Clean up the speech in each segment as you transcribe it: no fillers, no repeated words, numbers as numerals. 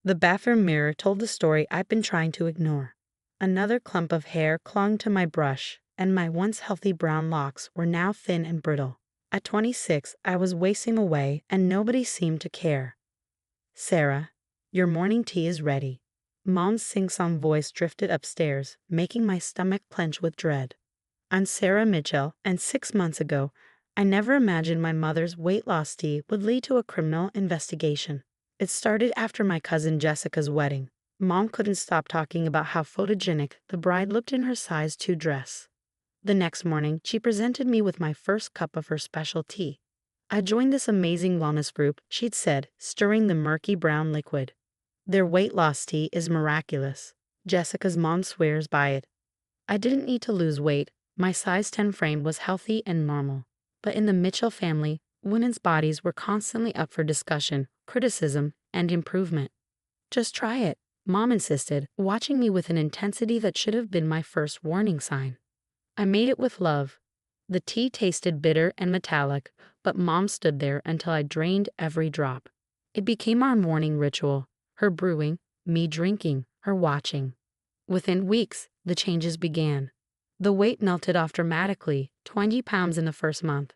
The bathroom mirror told the story I'd been trying to ignore. Another clump of hair clung to my brush, and my once healthy brown locks were now thin and brittle. At 26, I was wasting away, and nobody seemed to care. "Sarah, your morning tea is ready." Mom's sing-song voice drifted upstairs, making my stomach clench with dread. I'm Sarah Mitchell, and 6 months ago, I never imagined my mother's weight loss tea would lead to a criminal investigation. It started after my cousin Jessica's wedding. Mom couldn't stop talking about how photogenic the bride looked in her size 2 dress. The next morning, she presented me with my first cup of her special tea. "I joined this amazing wellness group," she'd said, stirring the murky brown liquid. "Their weight loss tea is miraculous. Jessica's mom swears by it." I didn't need to lose weight. My size 10 frame was healthy and normal. But in the Mitchell family, women's bodies were constantly up for discussion, criticism, and improvement. "Just try it," Mom insisted, watching me with an intensity that should have been my first warning sign. I made it with love. The tea tasted bitter and metallic, but Mom stood there until I drained every drop. It became our morning ritual, her brewing, me drinking, her watching. Within weeks, the changes began. The weight melted off dramatically, 20 pounds in the first month.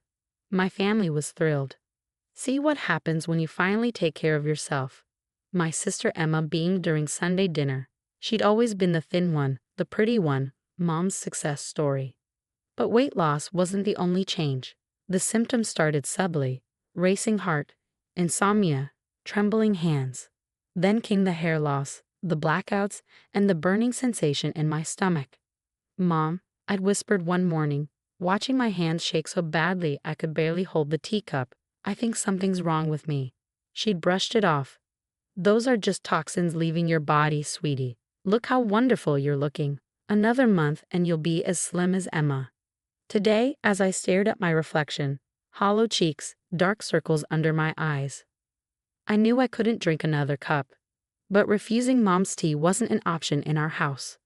My family was thrilled. "See what happens when you finally take care of yourself." My sister Emma beamed during Sunday dinner. She'd always been the thin one, the pretty one, Mom's success story. But weight loss wasn't the only change. The symptoms started subtly: racing heart, insomnia, trembling hands. Then came the hair loss, the blackouts, and the burning sensation in my stomach. "Mom," I'd whispered one morning, watching my hands shake so badly I could barely hold the teacup, "I think something's wrong with me." She'd brushed it off. "Those are just toxins leaving your body, sweetie. Look how wonderful you're looking. Another month and you'll be as slim as Emma." Today, as I stared at my reflection, hollow cheeks, dark circles under my eyes, I knew I couldn't drink another cup. But refusing Mom's tea wasn't an option in our house.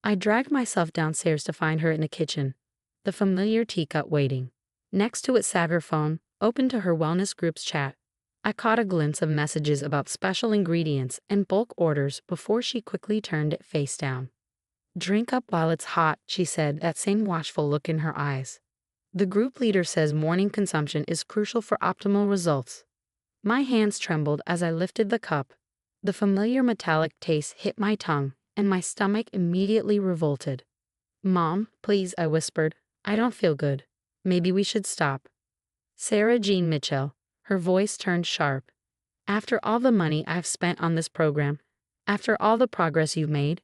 I dragged myself downstairs to find her in the kitchen, the familiar teacup waiting. Next to it sat her phone, open to her wellness group's chat. I caught a glimpse of messages about special ingredients and bulk orders before she quickly turned it face down. "Drink up while it's hot," she said, that same watchful look in her eyes. "The group leader says morning consumption is crucial for optimal results." My hands trembled as I lifted the cup. The familiar metallic taste hit my tongue, and my stomach immediately revolted. "Mom, please," I whispered. "I don't feel good. Maybe we should stop." Sarah Jean Mitchell, her voice turned sharp. "After all the money I've spent on this program, after all the progress you've made,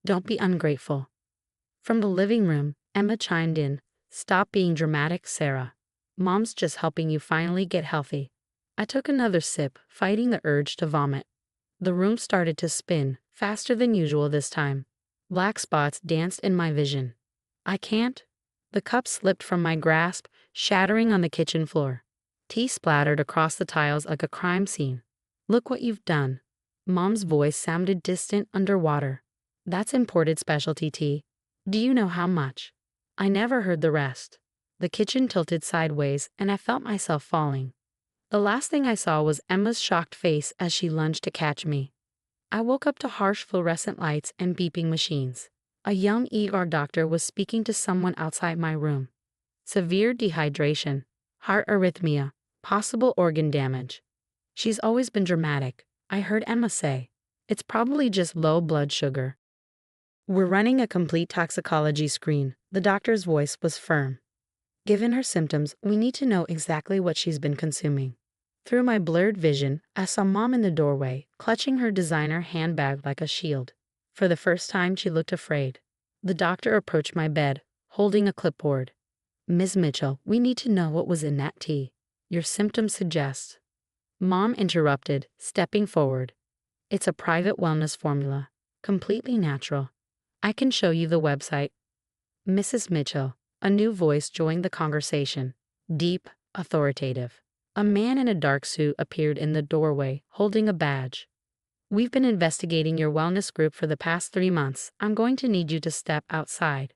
don't be ungrateful." From the living room, Emma chimed in, "Stop being dramatic, Sarah. Mom's just helping you finally get healthy." I took another sip, fighting the urge to vomit. The room started to spin, faster than usual this time. Black spots danced in my vision. "I can't." The cup slipped from my grasp, shattering on the kitchen floor. Tea splattered across the tiles like a crime scene. "Look what you've done." Mom's voice sounded distant underwater. "That's imported specialty tea. Do you know how much?" I never heard the rest. The kitchen tilted sideways, and I felt myself falling. The last thing I saw was Emma's shocked face as she lunged to catch me. I woke up to harsh fluorescent lights and beeping machines. A young ER doctor was speaking to someone outside my room. "Severe dehydration, heart arrhythmia, possible organ damage." "She's always been dramatic," I heard Emma say. "It's probably just low blood sugar." "We're running a complete toxicology screen." The doctor's voice was firm. "Given her symptoms, we need to know exactly what she's been consuming." Through my blurred vision, I saw Mom in the doorway, clutching her designer handbag like a shield. For the first time, she looked afraid. The doctor approached my bed, holding a clipboard. "Ms. Mitchell, we need to know what was in that tea. Your symptoms suggest." Mom interrupted, stepping forward. "It's a private wellness formula, completely natural. I can show you the website." "Mrs. Mitchell," a new voice joined the conversation, deep, authoritative. A man in a dark suit appeared in the doorway, holding a badge. "We've been investigating your wellness group for the past 3 months. I'm going to need you to step outside."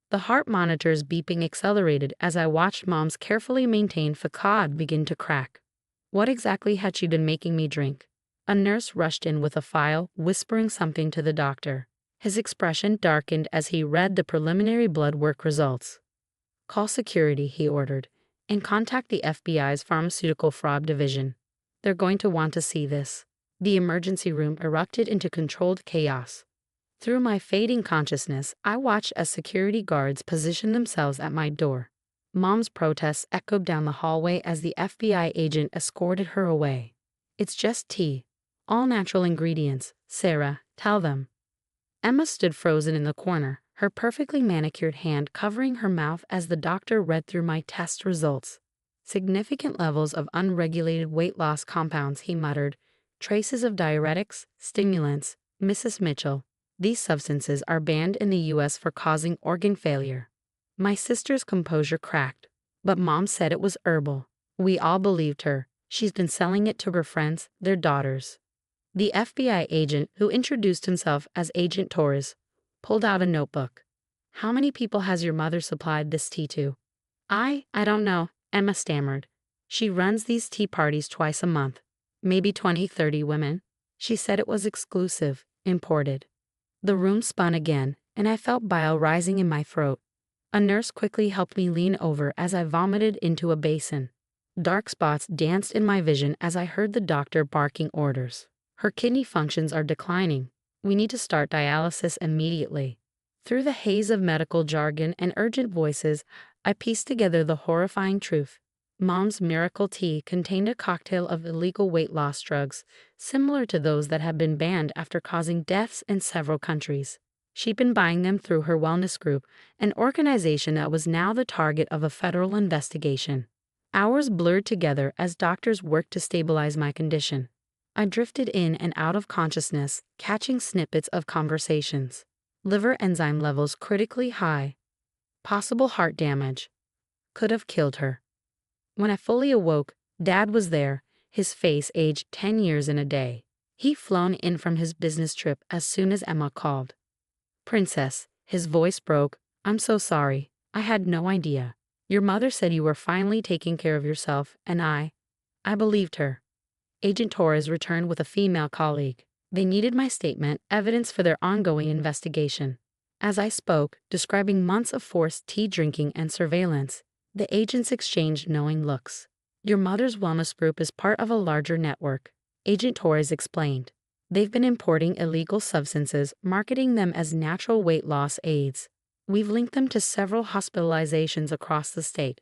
The heart monitor's beeping accelerated as I watched Mom's carefully maintained facade begin to crack. What exactly had she been making me drink? A nurse rushed in with a file, whispering something to the doctor. His expression darkened as he read the preliminary blood work results. "Call security," he ordered, "and contact the FBI's Pharmaceutical Fraud Division. They're going to want to see this." The emergency room erupted into controlled chaos. Through my fading consciousness, I watched as security guards positioned themselves at my door. Mom's protests echoed down the hallway as the FBI agent escorted her away. "It's just tea. All natural ingredients. Sarah, tell them." Emma stood frozen in the corner, her perfectly manicured hand covering her mouth as the doctor read through my test results. "Significant levels of unregulated weight loss compounds," he muttered. "Traces of diuretics, stimulants. Mrs. Mitchell, these substances are banned in the U.S. for causing organ failure." My sister's composure cracked, but Mom said it was herbal. We all believed her. She's been selling it to her friends, their daughters. The FBI agent, who introduced himself as Agent Torres, pulled out a notebook. "How many people has your mother supplied this tea to?" I don't know," Emma stammered. "She runs these tea parties twice a month. Maybe 20-30 women. She said it was exclusive, imported." The room spun again, and I felt bile rising in my throat. A nurse quickly helped me lean over as I vomited into a basin. Dark spots danced in my vision as I heard the doctor barking orders. "Her kidney functions are declining. We need to start dialysis immediately." Through the haze of medical jargon and urgent voices, I pieced together the horrifying truth. Mom's miracle tea contained a cocktail of illegal weight loss drugs, similar to those that had been banned after causing deaths in several countries. She'd been buying them through her wellness group, an organization that was now the target of a federal investigation. Hours blurred together as doctors worked to stabilize my condition. I drifted in and out of consciousness, catching snippets of conversations. Liver enzyme levels critically high. Possible heart damage. Could have killed her. When I fully awoke, Dad was there, his face aged 10 years in a day. He'd flown in from his business trip as soon as Emma called. "Princess," his voice broke, "I'm so sorry. I had no idea. Your mother said you were finally taking care of yourself, and I believed her." Agent Torres returned with a female colleague. They needed my statement, evidence for their ongoing investigation. As I spoke, describing months of forced tea drinking and surveillance, the agents exchanged knowing looks. "Your mother's wellness group is part of a larger network," Agent Torres explained. "They've been importing illegal substances, marketing them as natural weight loss aids. We've linked them to several hospitalizations across the state."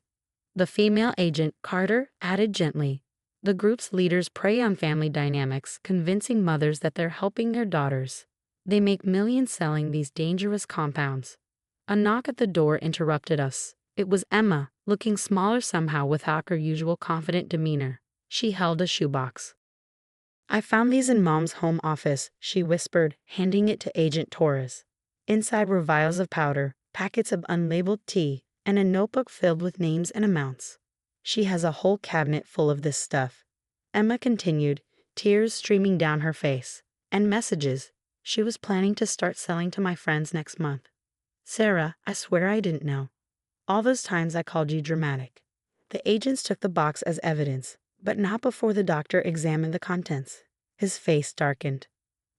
The female agent, Carter, added gently, "The group's leaders prey on family dynamics, convincing mothers that they're helping their daughters. They make millions selling these dangerous compounds." A knock at the door interrupted us. It was Emma, looking smaller somehow without her usual confident demeanor. She held a shoebox. "I found these in Mom's home office," she whispered, handing it to Agent Torres. Inside were vials of powder, packets of unlabeled tea, and a notebook filled with names and amounts. "She has a whole cabinet full of this stuff," Emma continued, tears streaming down her face. "And messages. She was planning to start selling to my friends next month." "Sarah, I swear I didn't know. All those times I called you dramatic." The agents took the box as evidence, but not before the doctor examined the contents. His face darkened.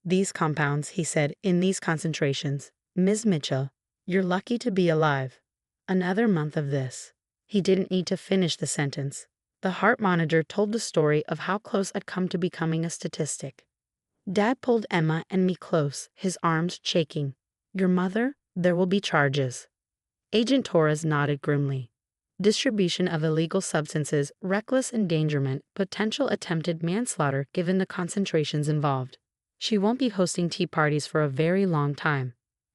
"These compounds," he said, "in these concentrations. Ms. Mitchell, you're lucky to be alive. Another month of this." He didn't need to finish the sentence. The heart monitor told the story of how close I'd come to becoming a statistic. Dad pulled Emma and me close, his arms shaking. "Your mother? There will be charges." Agent Torres nodded grimly. "Distribution of illegal substances, reckless endangerment, potential attempted manslaughter given the concentrations involved. She won't be hosting tea parties for a very long time."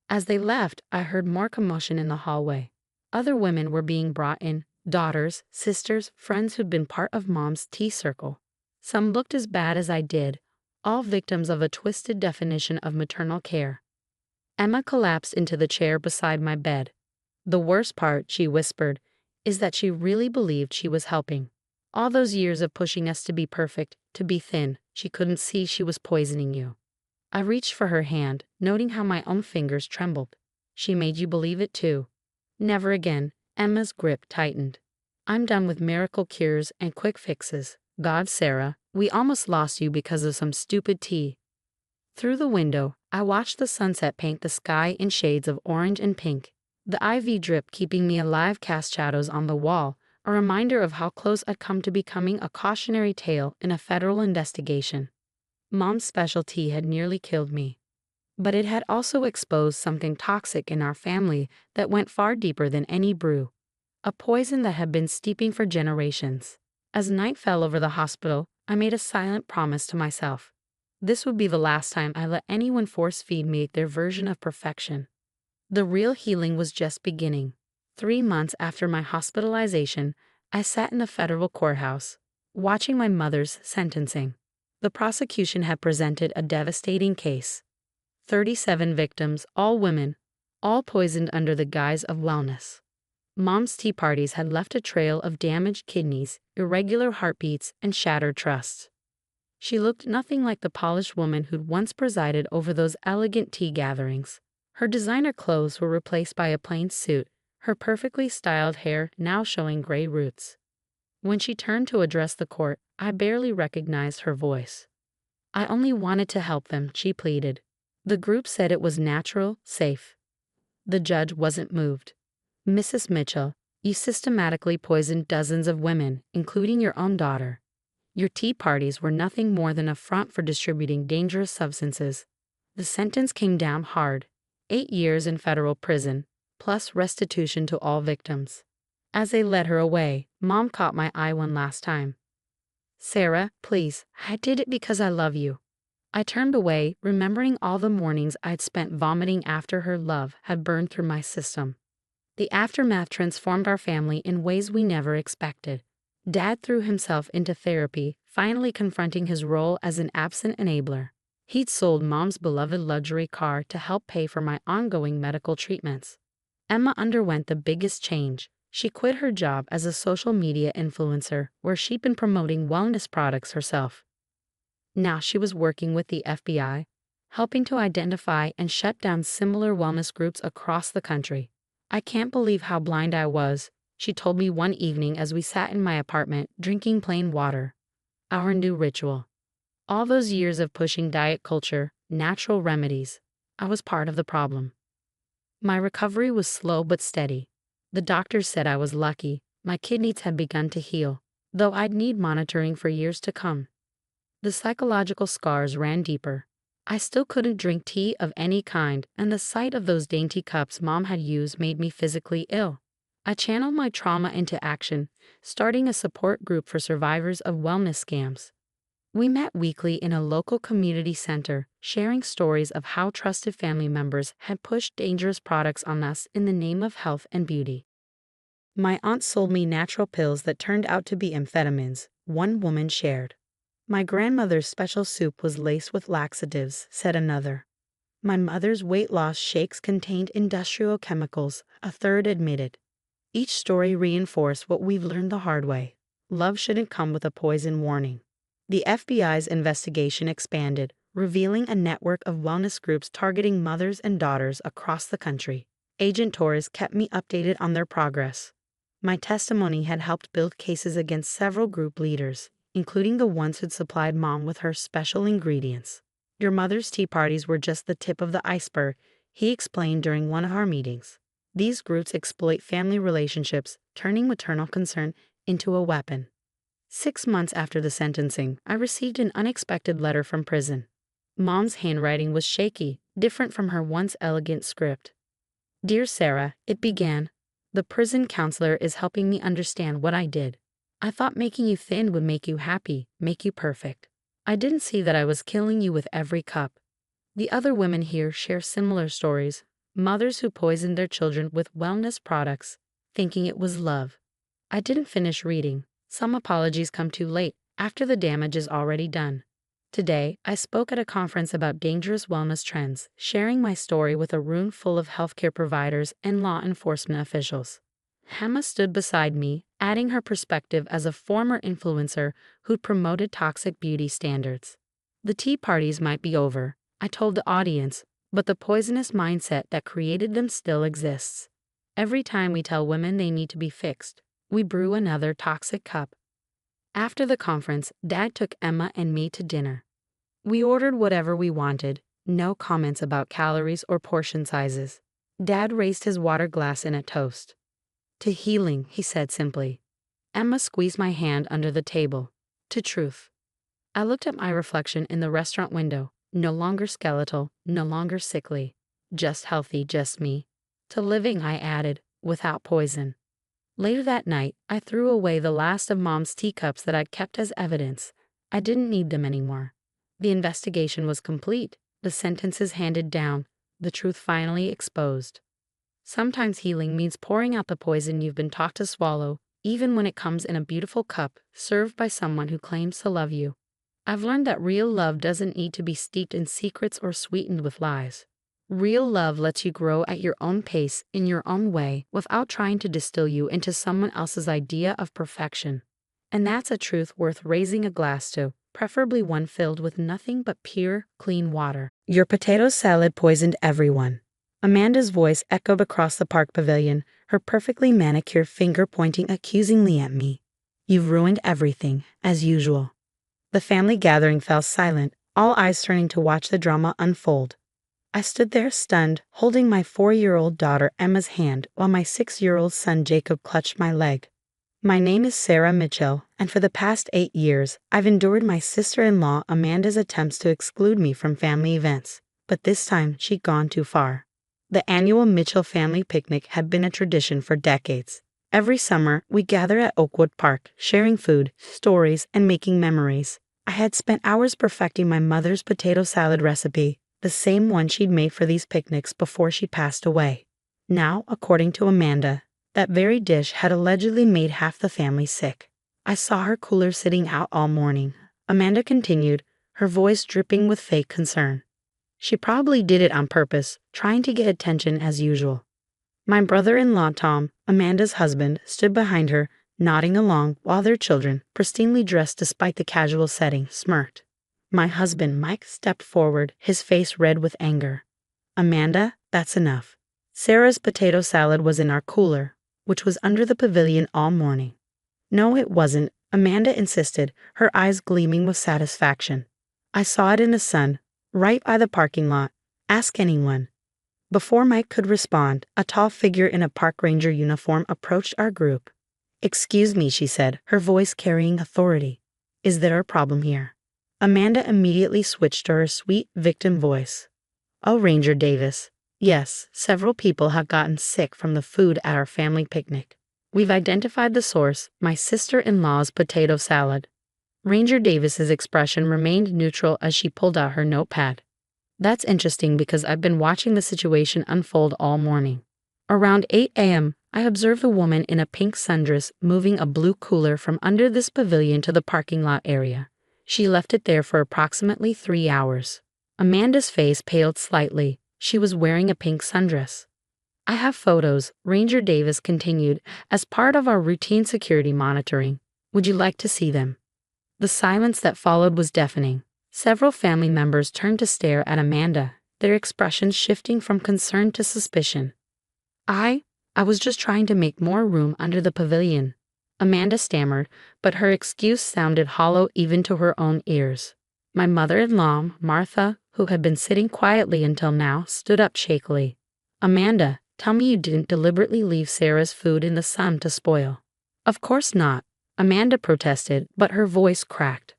As they left, I heard more commotion in the hallway. Other women were being brought in, daughters, sisters, friends who'd been part of Mom's tea circle. Some looked as bad as I did, all victims of a twisted definition of maternal care. Emma collapsed into the chair beside my bed. "The worst part," she whispered, "is that she really believed she was helping. All those years of pushing us to be perfect, to be thin, she couldn't see she was poisoning you." I reached for her hand, noting how my own fingers trembled. "She made you believe it too." "Never again." Emma's grip tightened. "I'm done with miracle cures and quick fixes. God, Sarah, we almost lost you because of some stupid tea. Through the window, I watched the sunset paint the sky in shades of orange and pink. The IV drip keeping me alive cast shadows on the wall, a reminder of how close I'd come to becoming a cautionary tale in a federal investigation. Mom's specialty had nearly killed me. But it had also exposed something toxic in our family that went far deeper than any brew. A poison that had been steeping for generations. As night fell over the hospital, I made a silent promise to myself. This would be the last time I let anyone force-feed me their version of perfection. The real healing was just beginning. 3 months after my hospitalization, I sat in the federal courthouse, watching my mother's sentencing. The prosecution had presented a devastating case. 37 victims, all women, all poisoned under the guise of wellness. Mom's tea parties had left a trail of damaged kidneys, irregular heartbeats, and shattered trusts. She looked nothing like the polished woman who'd once presided over those elegant tea gatherings. Her designer clothes were replaced by a plain suit, her perfectly styled hair now showing gray roots. When she turned to address the court, I barely recognized her voice. I only wanted to help them, she pleaded. The group said it was natural, safe. The judge wasn't moved. Mrs. Mitchell, you systematically poisoned dozens of women, including your own daughter. Your tea parties were nothing more than a front for distributing dangerous substances. The sentence came down hard. 8 years in federal prison, plus restitution to all victims. As they led her away, Mom caught my eye one last time. Sarah, please, I did it because I love you. I turned away, remembering all the mornings I'd spent vomiting after her love had burned through my system. The aftermath transformed our family in ways we never expected. Dad threw himself into therapy, finally confronting his role as an absent enabler. He'd sold Mom's beloved luxury car to help pay for my ongoing medical treatments. Emma underwent the biggest change. She quit her job as a social media influencer, where she'd been promoting wellness products herself. Now she was working with the FBI, helping to identify and shut down similar wellness groups across the country. I can't believe how blind I was, she told me one evening as we sat in my apartment drinking plain water. Our new ritual. All those years of pushing diet culture, natural remedies, I was part of the problem. My recovery was slow but steady. The doctors said I was lucky, my kidneys had begun to heal, though I'd need monitoring for years to come. The psychological scars ran deeper. I still couldn't drink tea of any kind, and the sight of those dainty cups Mom had used made me physically ill. I channeled my trauma into action, starting a support group for survivors of wellness scams. We met weekly in a local community center, sharing stories of how trusted family members had pushed dangerous products on us in the name of health and beauty. My aunt sold me natural pills that turned out to be amphetamines, one woman shared. My grandmother's special soup was laced with laxatives, said another. My mother's weight loss shakes contained industrial chemicals, a third admitted. Each story reinforced what we've learned the hard way. Love shouldn't come with a poison warning. The FBI's investigation expanded, revealing a network of wellness groups targeting mothers and daughters across the country. Agent Torres kept me updated on their progress. My testimony had helped build cases against several group leaders, including the ones who'd supplied Mom with her special ingredients. Your mother's tea parties were just the tip of the iceberg, he explained during one of our meetings. These groups exploit family relationships, turning maternal concern into a weapon. 6 months after the sentencing, I received an unexpected letter from prison. Mom's handwriting was shaky, different from her once elegant script. Dear Sarah, it began. The prison counselor is helping me understand what I did. I thought making you thin would make you happy, make you perfect. I didn't see that I was killing you with every cup. The other women here share similar stories, mothers who poisoned their children with wellness products, thinking it was love. I didn't finish reading. Some apologies come too late, after the damage is already done. Today, I spoke at a conference about dangerous wellness trends, sharing my story with a room full of healthcare providers and law enforcement officials. Emma stood beside me, adding her perspective as a former influencer who'd promoted toxic beauty standards. The tea parties might be over, I told the audience, but the poisonous mindset that created them still exists. Every time we tell women they need to be fixed, we brew another toxic cup. After the conference, Dad took Emma and me to dinner. We ordered whatever we wanted, no comments about calories or portion sizes. Dad raised his water glass in a toast. To healing, he said simply. Emma squeezed my hand under the table. To truth. I looked at my reflection in the restaurant window, no longer skeletal, no longer sickly. Just healthy, just me. To living, I added, without poison. Later that night, I threw away the last of Mom's teacups that I'd kept as evidence. I didn't need them anymore. The investigation was complete, the sentences handed down, the truth finally exposed. Sometimes healing means pouring out the poison you've been taught to swallow, even when it comes in a beautiful cup, served by someone who claims to love you. I've learned that real love doesn't need to be steeped in secrets or sweetened with lies. Real love lets you grow at your own pace, in your own way, without trying to distill you into someone else's idea of perfection. And that's a truth worth raising a glass to, preferably one filled with nothing but pure, clean water. Your potato salad poisoned everyone. Amanda's voice echoed across the park pavilion, her perfectly manicured finger pointing accusingly at me. You've ruined everything, as usual. The family gathering fell silent, all eyes turning to watch the drama unfold. I stood there stunned, holding my 4-year-old daughter Emma's hand while my 6-year-old son Jacob clutched my leg. My name is Sarah Mitchell, and for the past 8 years, I've endured my sister-in-law Amanda's attempts to exclude me from family events, but this time she'd gone too far. The annual Mitchell family picnic had been a tradition for decades. Every summer, we gather at Oakwood Park, sharing food, stories, and making memories. I had spent hours perfecting my mother's potato salad recipe, the same one she'd made for these picnics before she passed away. Now, according to Amanda, that very dish had allegedly made half the family sick. I saw her cooler sitting out all morning. Amanda continued, her voice dripping with fake concern. She probably did it on purpose, trying to get attention as usual. My brother-in-law Tom, Amanda's husband, stood behind her, nodding along while their children, pristinely dressed despite the casual setting, smirked. My husband, Mike, stepped forward, his face red with anger. Amanda, that's enough. Sarah's potato salad was in our cooler, which was under the pavilion all morning. No, it wasn't, Amanda insisted, her eyes gleaming with satisfaction. I saw it in the sun, right by the parking lot. Ask anyone. Before Mike could respond, a tall figure in a park ranger uniform approached our group. Excuse me, she said, her voice carrying authority. Is there a problem here? Amanda immediately switched to her sweet victim voice. Oh, Ranger Davis. Yes, several people have gotten sick from the food at our family picnic. We've identified the source, my sister-in-law's potato salad. Ranger Davis's expression remained neutral as she pulled out her notepad. That's interesting because I've been watching the situation unfold all morning. Around 8 a.m., I observed a woman in a pink sundress moving a blue cooler from under this pavilion to the parking lot area. She left it there for approximately 3 hours. Amanda's face paled slightly. She was wearing a pink sundress. I have photos, Ranger Davis continued, as part of our routine security monitoring. Would you like to see them? The silence that followed was deafening. Several family members turned to stare at Amanda, their expressions shifting from concern to suspicion. I was just trying to make more room under the pavilion. Amanda stammered, but her excuse sounded hollow even to her own ears. My mother-in-law, Martha, who had been sitting quietly until now, stood up shakily. Amanda, tell me you didn't deliberately leave Sarah's food in the sun to spoil. Of course not, Amanda protested, but her voice cracked.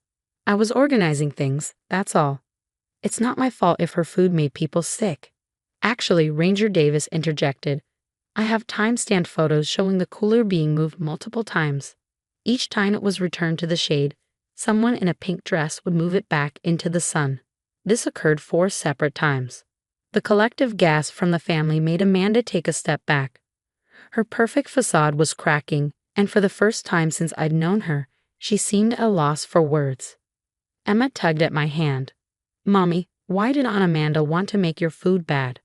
I was organizing things, that's all. It's not my fault if her food made people sick. Actually, Ranger Davis interjected. I have time-stamped photos showing the cooler being moved multiple times. Each time it was returned to the shade, someone in a pink dress would move it back into the sun. This occurred 4 separate times. The collective gasp from the family made Amanda take a step back. Her perfect facade was cracking, and for the first time since I'd known her, she seemed at a loss for words. Emma tugged at my hand. Mommy, why did Aunt Amanda want to make your food bad?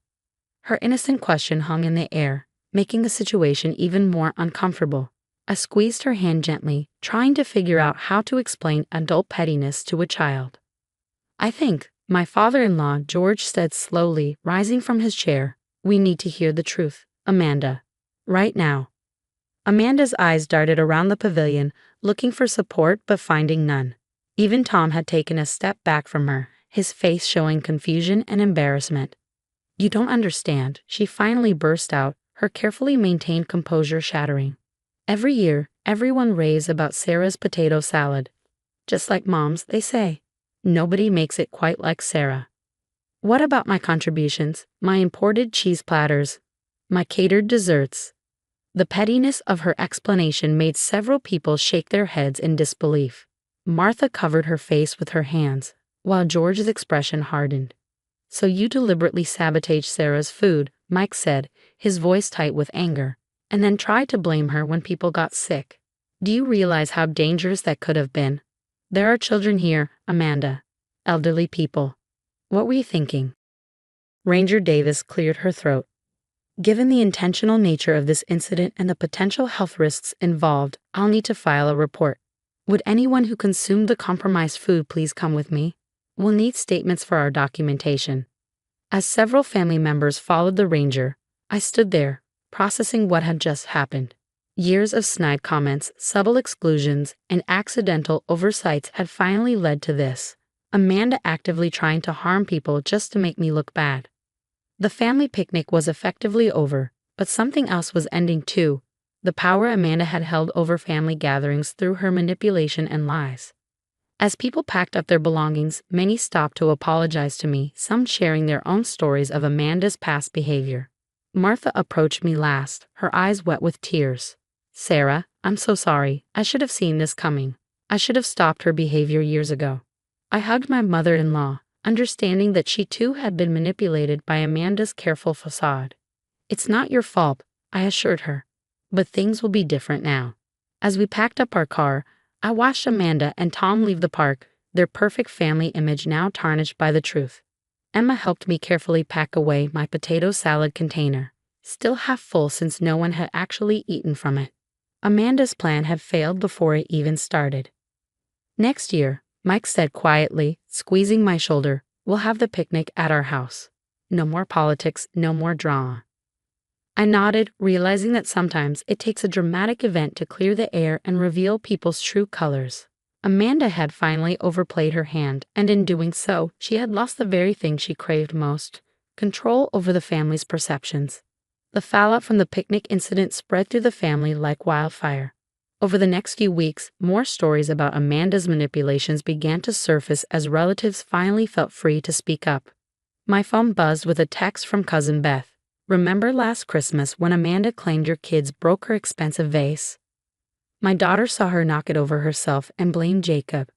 Her innocent question hung in the air, making the situation even more uncomfortable. I squeezed her hand gently, trying to figure out how to explain adult pettiness to a child. I think, my father-in-law George said slowly, rising from his chair, we need to hear the truth, Amanda. Right now. Amanda's eyes darted around the pavilion, looking for support but finding none. Even Tom had taken a step back from her, his face showing confusion and embarrassment. "You don't understand," she finally burst out, her carefully maintained composure shattering. "Every year, everyone raves about Sarah's potato salad. Just like Mom's, they say. Nobody makes it quite like Sarah. What about my contributions, my imported cheese platters, my catered desserts?" The pettiness of her explanation made several people shake their heads in disbelief. Martha covered her face with her hands, while George's expression hardened. "So you deliberately sabotaged Sarah's food," Mike said, his voice tight with anger, "and then tried to blame her when people got sick. Do you realize how dangerous that could have been? There are children here, Amanda. Elderly people. What were you thinking?" Ranger Davis cleared her throat. "Given the intentional nature of this incident and the potential health risks involved, I'll need to file a report. Would anyone who consumed the compromised food please come with me? We'll need statements for our documentation." As several family members followed the ranger, I stood there, processing what had just happened. Years of snide comments, subtle exclusions, and accidental oversights had finally led to this. Amanda actively trying to harm people just to make me look bad. The family picnic was effectively over, but something else was ending too: the power Amanda had held over family gatherings through her manipulation and lies. As people packed up their belongings, many stopped to apologize to me, some sharing their own stories of Amanda's past behavior. Martha approached me last, her eyes wet with tears. "Sarah, I'm so sorry. I should have seen this coming. I should have stopped her behavior years ago." I hugged my mother-in-law, understanding that she too had been manipulated by Amanda's careful facade. "It's not your fault," I assured her. "But things will be different now." As we packed up our car, I watched Amanda and Tom leave the park, their perfect family image now tarnished by the truth. Emma helped me carefully pack away my potato salad container, still half full since no one had actually eaten from it. Amanda's plan had failed before it even started. "Next year," Mike said quietly, squeezing my shoulder, "we'll have the picnic at our house. No more politics, no more drama." I nodded, realizing that sometimes it takes a dramatic event to clear the air and reveal people's true colors. Amanda had finally overplayed her hand, and in doing so, she had lost the very thing she craved most: control over the family's perceptions. The fallout from the picnic incident spread through the family like wildfire. Over the next few weeks, more stories about Amanda's manipulations began to surface as relatives finally felt free to speak up. My phone buzzed with a text from Cousin Beth. "Remember last Christmas when Amanda claimed your kids broke her expensive vase? My daughter saw her knock it over herself and blamed Jacob."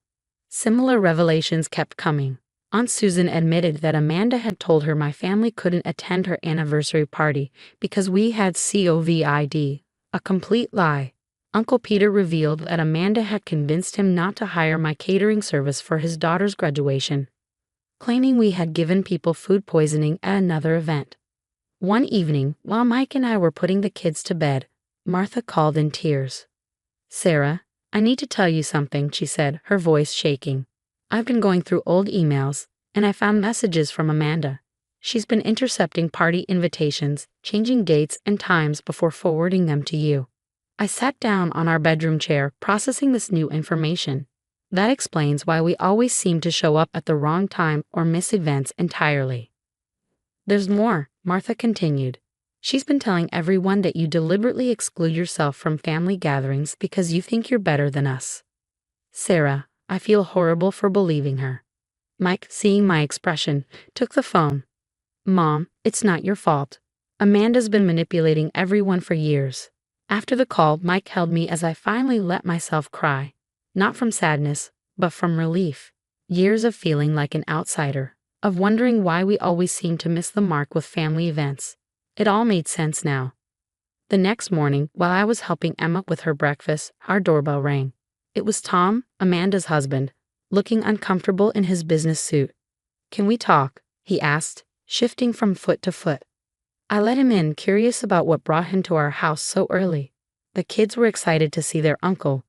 Similar revelations kept coming. Aunt Susan admitted that Amanda had told her my family couldn't attend her anniversary party because we had COVID, a complete lie. Uncle Peter revealed that Amanda had convinced him not to hire my catering service for his daughter's graduation, claiming we had given people food poisoning at another event. One evening, while Mike and I were putting the kids to bed, Martha called in tears. "Sarah, I need to tell you something," she said, her voice shaking. "I've been going through old emails, and I found messages from Amanda. She's been intercepting party invitations, changing dates and times before forwarding them to you." I sat down on our bedroom chair, processing this new information. That explains why we always seem to show up at the wrong time or miss events entirely. "There's more," Martha continued. "She's been telling everyone that you deliberately exclude yourself from family gatherings because you think you're better than us." Sarah, I feel horrible for believing her. Mike, seeing my expression, took the phone. "Mom, it's not your fault. Amanda's been manipulating everyone for years." After the call, Mike held me as I finally let myself cry. Not from sadness, but from relief. Years of feeling like an outsider, of wondering why we always seem to miss the mark with family events. It all made sense now. The next morning, while I was helping Emma with her breakfast, our doorbell rang. It was Tom, Amanda's husband, looking uncomfortable in his business suit. "Can we talk?" he asked, shifting from foot to foot. I let him in, curious about what brought him to our house so early. The kids were excited to see their uncle,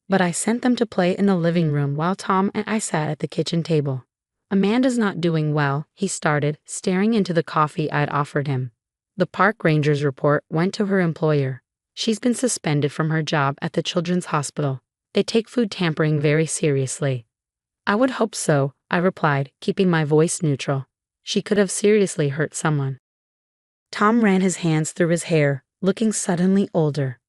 but I sent them to play in the living room while Tom and I sat at the kitchen table. "Amanda's not doing well," he started, staring into the coffee I'd offered him. "The park ranger's report went to her employer. She's been suspended from her job at the children's hospital. They take food tampering very seriously. I would hope so, I replied, keeping my voice neutral. She could have seriously hurt someone. Tom ran his hands through his hair, looking suddenly older.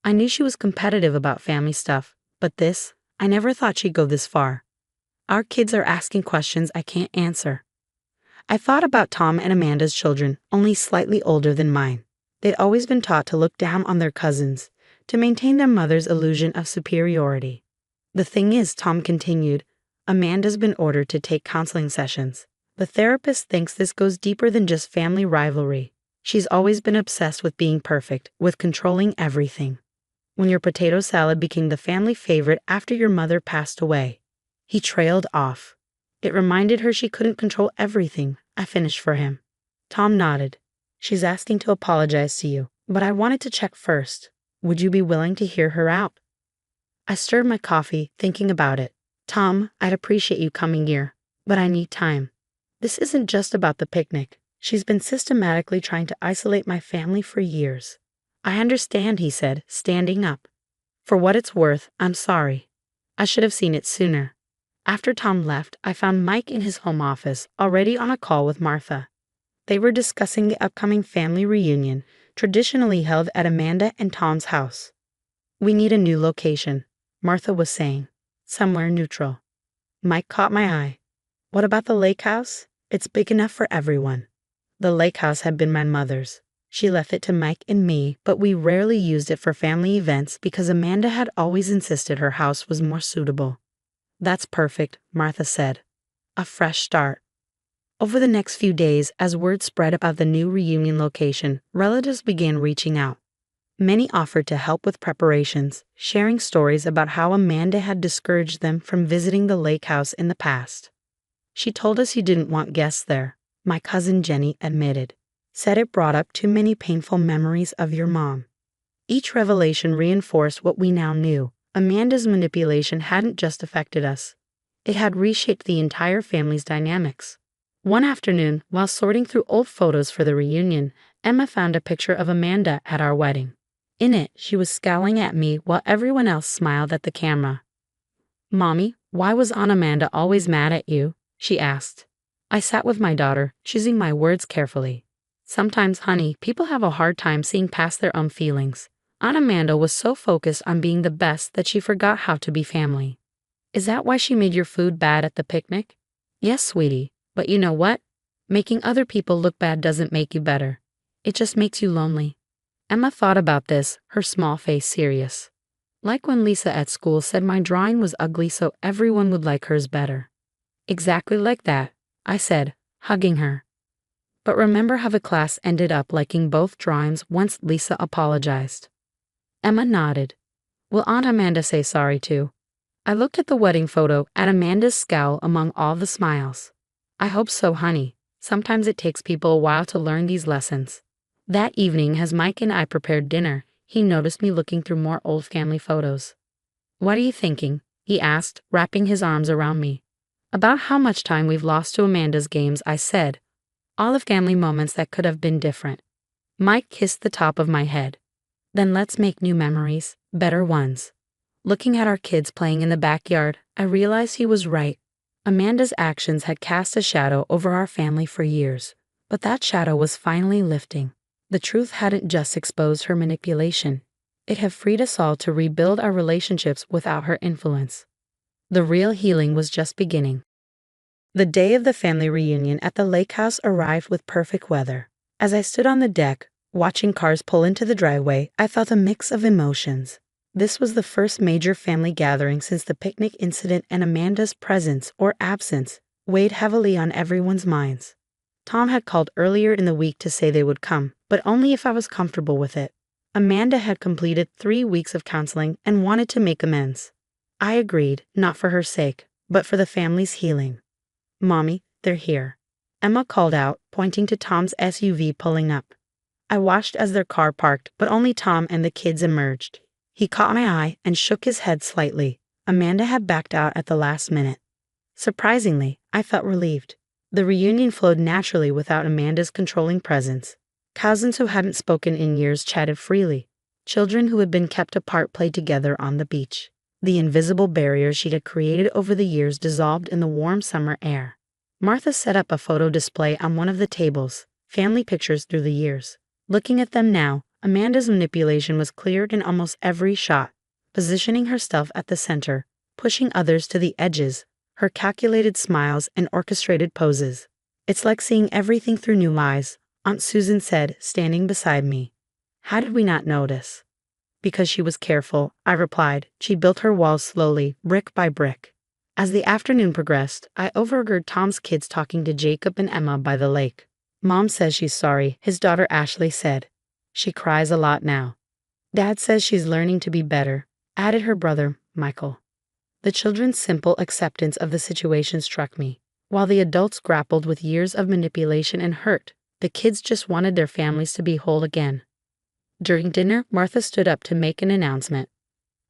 I knew she was competitive about family stuff, but this, I never thought she'd go this far. Our kids are asking questions I can't answer. I thought about Tom and Amanda's children, only slightly older than mine. They'd always been taught to look down on their cousins, to maintain their mother's illusion of superiority. The thing is, Tom continued, Amanda's been ordered to take counseling sessions. The therapist thinks this goes deeper than just family rivalry. She's always been obsessed with being perfect, with controlling everything. When your potato salad became the family favorite after your mother passed away. He trailed off. It reminded her she couldn't control everything. I finished for him. Tom nodded. She's asking to apologize to you, but I wanted to check first. Would you be willing to hear her out? I stirred my coffee, thinking about it. Tom, I'd appreciate you coming here, but I need time. This isn't just about the picnic. She's been systematically trying to isolate my family for years. I understand, he said, standing up. For what it's worth, I'm sorry. I should have seen it sooner. After Tom left, I found Mike in his home office, already on a call with Martha. They were discussing the upcoming family reunion, traditionally held at Amanda and Tom's house. We need a new location, Martha was saying. Somewhere neutral. Mike caught my eye. What about the lake house? It's big enough for everyone. The lake house had been my mother's. She left it to Mike and me, but we rarely used it for family events because Amanda had always insisted her house was more suitable. That's perfect, Martha said. A fresh start. Over the next few days, as word spread about the new reunion location, relatives began reaching out. Many offered to help with preparations, sharing stories about how Amanda had discouraged them from visiting the lake house in the past. She told us you didn't want guests there, my cousin Jenny admitted. Said it brought up too many painful memories of your mom. Each revelation reinforced what we now knew. Amanda's manipulation hadn't just affected us. It had reshaped the entire family's dynamics. One afternoon, while sorting through old photos for the reunion, Emma found a picture of Amanda at our wedding. In it, she was scowling at me while everyone else smiled at the camera. Mommy, why was Aunt Amanda always mad at you? She asked. I sat with my daughter, choosing my words carefully. Sometimes, honey, people have a hard time seeing past their own feelings. Aunt Amanda was so focused on being the best that she forgot how to be family. Is that why she made your food bad at the picnic? Yes, sweetie, but you know what? Making other people look bad doesn't make you better. It just makes you lonely. Emma thought about this, her small face serious. Like when Lisa at school said my drawing was ugly so everyone would like hers better. Exactly like that, I said, hugging her. But remember how the class ended up liking both drawings once Lisa apologized? Emma nodded. Will Aunt Amanda say sorry too? I looked at the wedding photo, at Amanda's scowl among all the smiles. I hope so, honey. Sometimes it takes people a while to learn these lessons. That evening, as Mike and I prepared dinner, he noticed me looking through more old family photos. What are you thinking? He asked, wrapping his arms around me. About how much time we've lost to Amanda's games, I said. All the family moments that could have been different. Mike kissed the top of my head. Then let's make new memories, better ones. Looking at our kids playing in the backyard, I realized he was right. Amanda's actions had cast a shadow over our family for years, but that shadow was finally lifting. The truth hadn't just exposed her manipulation. It had freed us all to rebuild our relationships without her influence. The real healing was just beginning. The day of the family reunion at the lake house arrived with perfect weather. As I stood on the deck, watching cars pull into the driveway, I felt a mix of emotions. This was the first major family gathering since the picnic incident, and Amanda's presence or absence weighed heavily on everyone's minds. Tom had called earlier in the week to say they would come, but only if I was comfortable with it. Amanda had completed 3 weeks of counseling and wanted to make amends. I agreed, not for her sake, but for the family's healing. Mommy, they're here. Emma called out, pointing to Tom's SUV pulling up. I watched as their car parked, but only Tom and the kids emerged. He caught my eye and shook his head slightly. Amanda had backed out at the last minute. Surprisingly, I felt relieved. The reunion flowed naturally without Amanda's controlling presence. Cousins who hadn't spoken in years chatted freely. Children who had been kept apart played together on the beach. The invisible barrier she had created over the years dissolved in the warm summer air. Martha set up a photo display on one of the tables, family pictures through the years. Looking at them now, Amanda's manipulation was clear in almost every shot, positioning herself at the center, pushing others to the edges, her calculated smiles and orchestrated poses. "It's like seeing everything through new eyes," Aunt Susan said, standing beside me. "How did we not notice?" "Because she was careful," I replied. "She built her walls slowly, brick by brick." As the afternoon progressed, I overheard Tom's kids talking to Jacob and Emma by the lake. "Mom says she's sorry," his daughter Ashley said. "She cries a lot now." "Dad says she's learning to be better," added her brother, Michael. The children's simple acceptance of the situation struck me. While the adults grappled with years of manipulation and hurt, the kids just wanted their families to be whole again. During dinner, Martha stood up to make an announcement.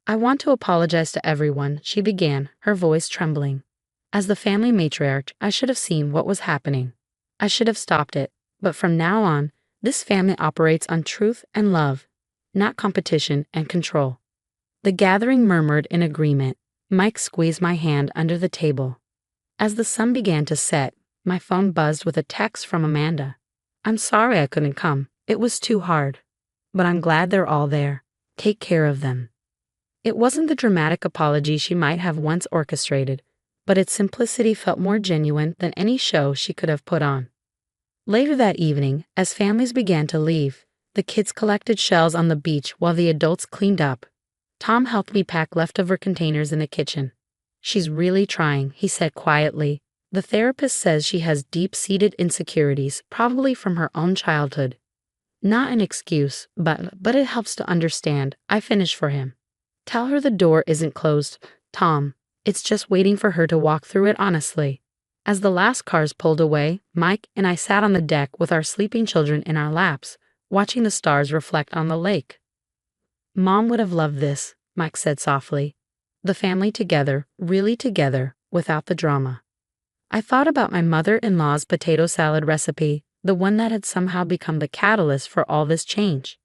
"I want to apologize to everyone," she began, her voice trembling. "As the family matriarch, I should have seen what was happening. I should have stopped it, but from now on, this family operates on truth and love, not competition and control." The gathering murmured in agreement. Mike squeezed my hand under the table. As the sun began to set, my phone buzzed with a text from Amanda. "I'm sorry I couldn't come. It was too hard. But I'm glad they're all there. Take care of them." It wasn't the dramatic apology she might have once orchestrated, but its simplicity felt more genuine than any show she could have put on. Later that evening, as families began to leave, the kids collected shells on the beach while the adults cleaned up. Tom helped me pack leftover containers in the kitchen. "She's really trying," he said quietly. "The therapist says she has deep-seated insecurities, probably from her own childhood." Not an excuse, but it helps to understand. I finished for him. "Tell her the door isn't closed, Tom. It's just waiting for her to walk through it honestly." As the last cars pulled away, Mike and I sat on the deck with our sleeping children in our laps, watching the stars reflect on the lake. "Mom would have loved this," Mike said softly. The family together, really together, without the drama. I thought about my mother-in-law's potato salad recipe, the one that had somehow become the catalyst for all this change.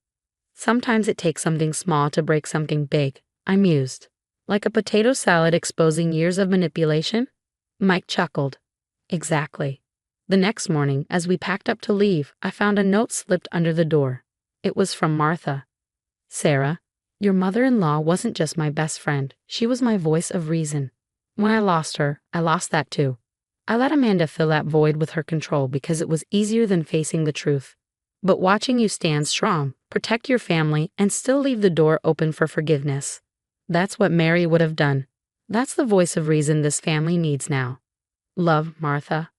"Sometimes it takes something small to break something big," I mused. "Like a potato salad exposing years of manipulation?" Mike chuckled. "Exactly." The next morning, as we packed up to leave, I found a note slipped under the door. It was from Martha. "Sarah, your mother-in-law wasn't just my best friend, she was my voice of reason. When I lost her, I lost that too. I let Amanda fill that void with her control because it was easier than facing the truth. But watching you stand strong, protect your family, and still leave the door open for forgiveness. That's what Mary would have done. That's the voice of reason this family needs now. Love, Martha."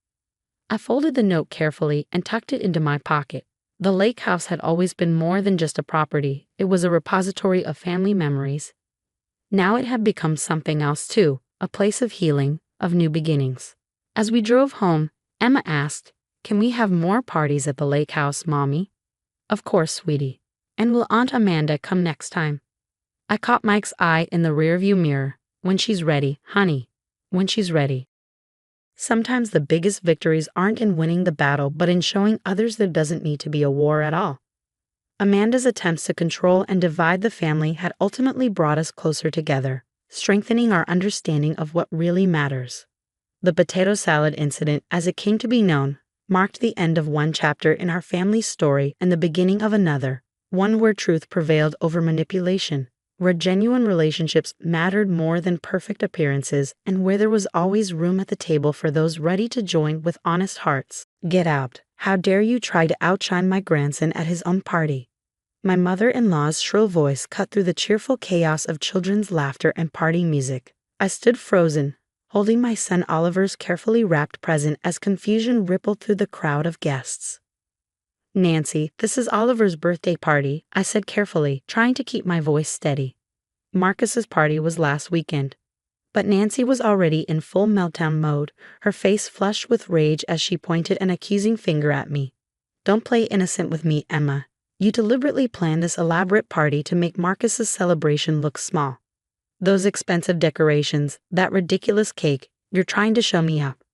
I folded the note carefully and tucked it into my pocket. The lake house had always been more than just a property. It was a repository of family memories. Now it had become something else too, a place of healing, of new beginnings. As we drove home, Emma asked, "Can we have more parties at the lake house, Mommy?" "Of course, sweetie. And will Aunt Amanda come next time?" I caught Mike's eye in the rearview mirror. "When she's ready, honey. When she's ready." Sometimes the biggest victories aren't in winning the battle, but in showing others there doesn't need to be a war at all. Amanda's attempts to control and divide the family had ultimately brought us closer together, strengthening our understanding of what really matters. The potato salad incident, as it came to be known, marked the end of one chapter in our family's story and the beginning of another, one where truth prevailed over manipulation, where genuine relationships mattered more than perfect appearances, and where there was always room at the table for those ready to join with honest hearts. "Get out. How dare you try to outshine my grandson at his own party?" My mother-in-law's shrill voice cut through the cheerful chaos of children's laughter and party music. I stood frozen, holding my son Oliver's carefully wrapped present as confusion rippled through the crowd of guests. "Nancy, this is Oliver's birthday party," I said carefully, trying to keep my voice steady. "Marcus's party was last weekend." But Nancy was already in full meltdown mode, her face flushed with rage as she pointed an accusing finger at me. "Don't play innocent with me, Emma. You deliberately planned this elaborate party to make Marcus's celebration look small. Those expensive decorations, that ridiculous cake, you're trying to show me up."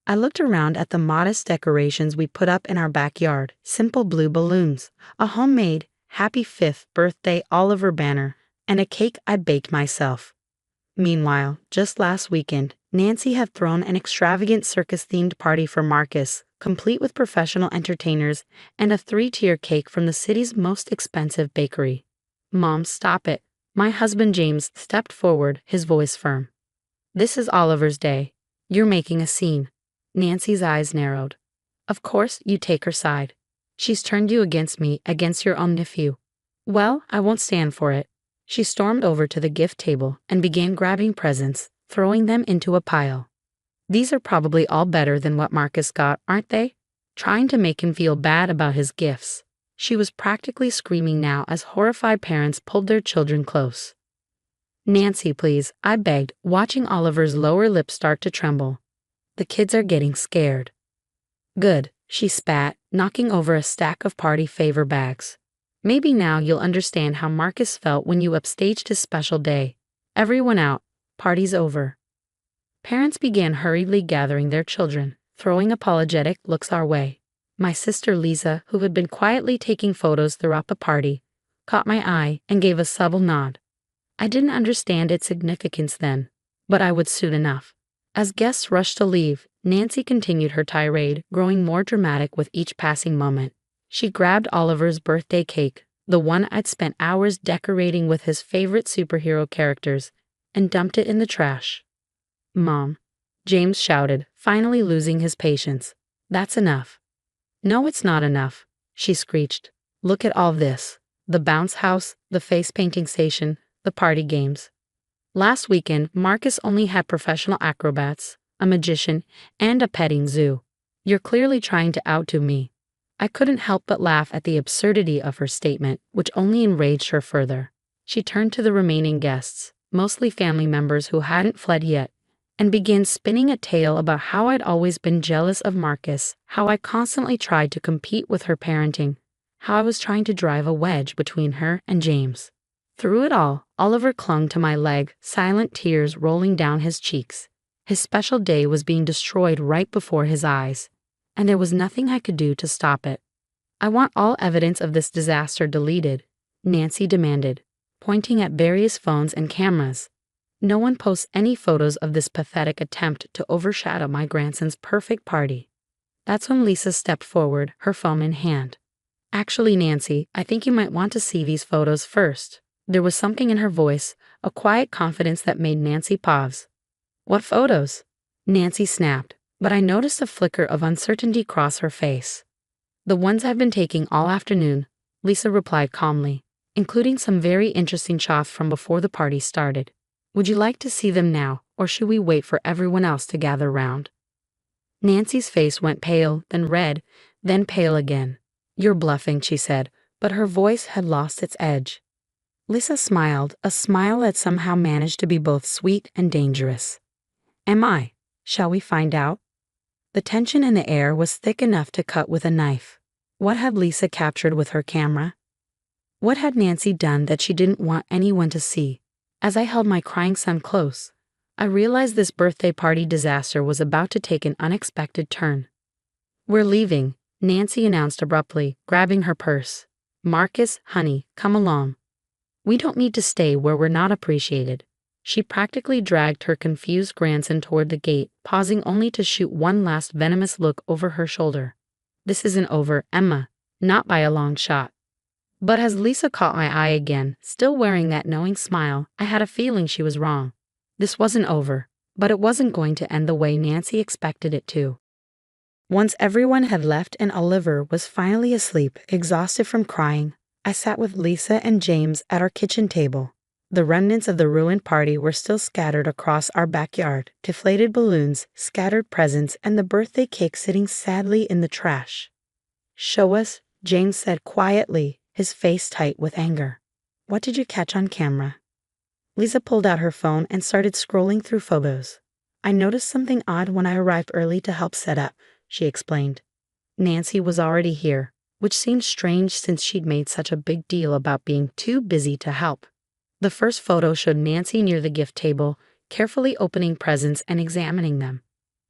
I looked around at the modest decorations we put up in our backyard, simple blue balloons, a homemade, happy 5th birthday Oliver banner, and a cake I baked myself. Meanwhile, just last weekend, Nancy had thrown an extravagant circus-themed party for Marcus, complete with professional entertainers and a 3-tier cake from the city's most expensive bakery. "Mom, stop it." My husband James stepped forward, his voice firm. "This is Oliver's day. You're making a scene." Nancy's eyes narrowed. "Of course you take her side. She's turned you against me, against your own nephew." "Well, I won't stand for it." She stormed over to the gift table and began grabbing presents, throwing them into a pile. "These are probably all better than what Marcus got, aren't they?" Trying to make him feel bad about his gifts. She was practically screaming now as horrified parents pulled their children close. "Nancy, please," I begged, watching Oliver's lower lip start to tremble. "The kids are getting scared." "Good," she spat, knocking over a stack of party favor bags. "Maybe now you'll understand how Marcus felt when you upstaged his special day. Everyone out. Party's over." Parents began hurriedly gathering their children, throwing apologetic looks our way. My sister Lisa, who had been quietly taking photos throughout the party, caught my eye and gave a subtle nod. I didn't understand its significance then, but I would soon enough. As guests rushed to leave, Nancy continued her tirade, growing more dramatic with each passing moment. She grabbed Oliver's birthday cake, the one I'd spent hours decorating with his favorite superhero characters, and dumped it in the trash. "Mom," James shouted, finally losing his patience. "That's enough." "No, it's not enough," she screeched. "Look at all this. The bounce house, the face painting station, the party games. Last weekend, Marcus only had professional acrobats, a magician, and a petting zoo. You're clearly trying to outdo me." I couldn't help but laugh at the absurdity of her statement, which only enraged her further. She turned to the remaining guests, mostly family members who hadn't fled yet, and began spinning a tale about how I'd always been jealous of Marcus, how I constantly tried to compete with her parenting, how I was trying to drive a wedge between her and James. Through it all, Oliver clung to my leg, silent tears rolling down his cheeks. His special day was being destroyed right before his eyes, and there was nothing I could do to stop it. "I want all evidence of this disaster deleted," Nancy demanded, pointing at various phones and cameras. "No one posts any photos of this pathetic attempt to overshadow my grandson's perfect party." That's when Lisa stepped forward, her phone in hand. "Actually, Nancy, I think you might want to see these photos first." There was something in her voice, a quiet confidence that made Nancy pause. "What photos?" Nancy snapped, but I noticed a flicker of uncertainty cross her face. "The ones I've been taking all afternoon," Lisa replied calmly, "including some very interesting shots from before the party started. Would you like to see them now, or should we wait for everyone else to gather round?" Nancy's face went pale, then red, then pale again. "You're bluffing," she said, but her voice had lost its edge. Lisa smiled, a smile that somehow managed to be both sweet and dangerous. "Am I? Shall we find out?" The tension in the air was thick enough to cut with a knife. What had Lisa captured with her camera? What had Nancy done that she didn't want anyone to see? As I held my crying son close, I realized this birthday party disaster was about to take an unexpected turn. "We're leaving," Nancy announced abruptly, grabbing her purse. "Marcus, honey, come along. We don't need to stay where we're not appreciated." She practically dragged her confused grandson toward the gate, pausing only to shoot one last venomous look over her shoulder. "This isn't over, Emma. Not by a long shot." But as Lisa caught my eye again, still wearing that knowing smile, I had a feeling she was wrong. This wasn't over, but it wasn't going to end the way Nancy expected it to. Once everyone had left and Oliver was finally asleep, exhausted from crying, I sat with Lisa and James at our kitchen table. The remnants of the ruined party were still scattered across our backyard, deflated balloons, scattered presents, and the birthday cake sitting sadly in the trash. "Show us," James said quietly, his face tight with anger. "What did you catch on camera?" Lisa pulled out her phone and started scrolling through photos. "I noticed something odd when I arrived early to help set up," she explained. Nancy was already here, which seemed strange since she'd made such a big deal about being too busy to help. The first photo showed Nancy near the gift table, carefully opening presents and examining them.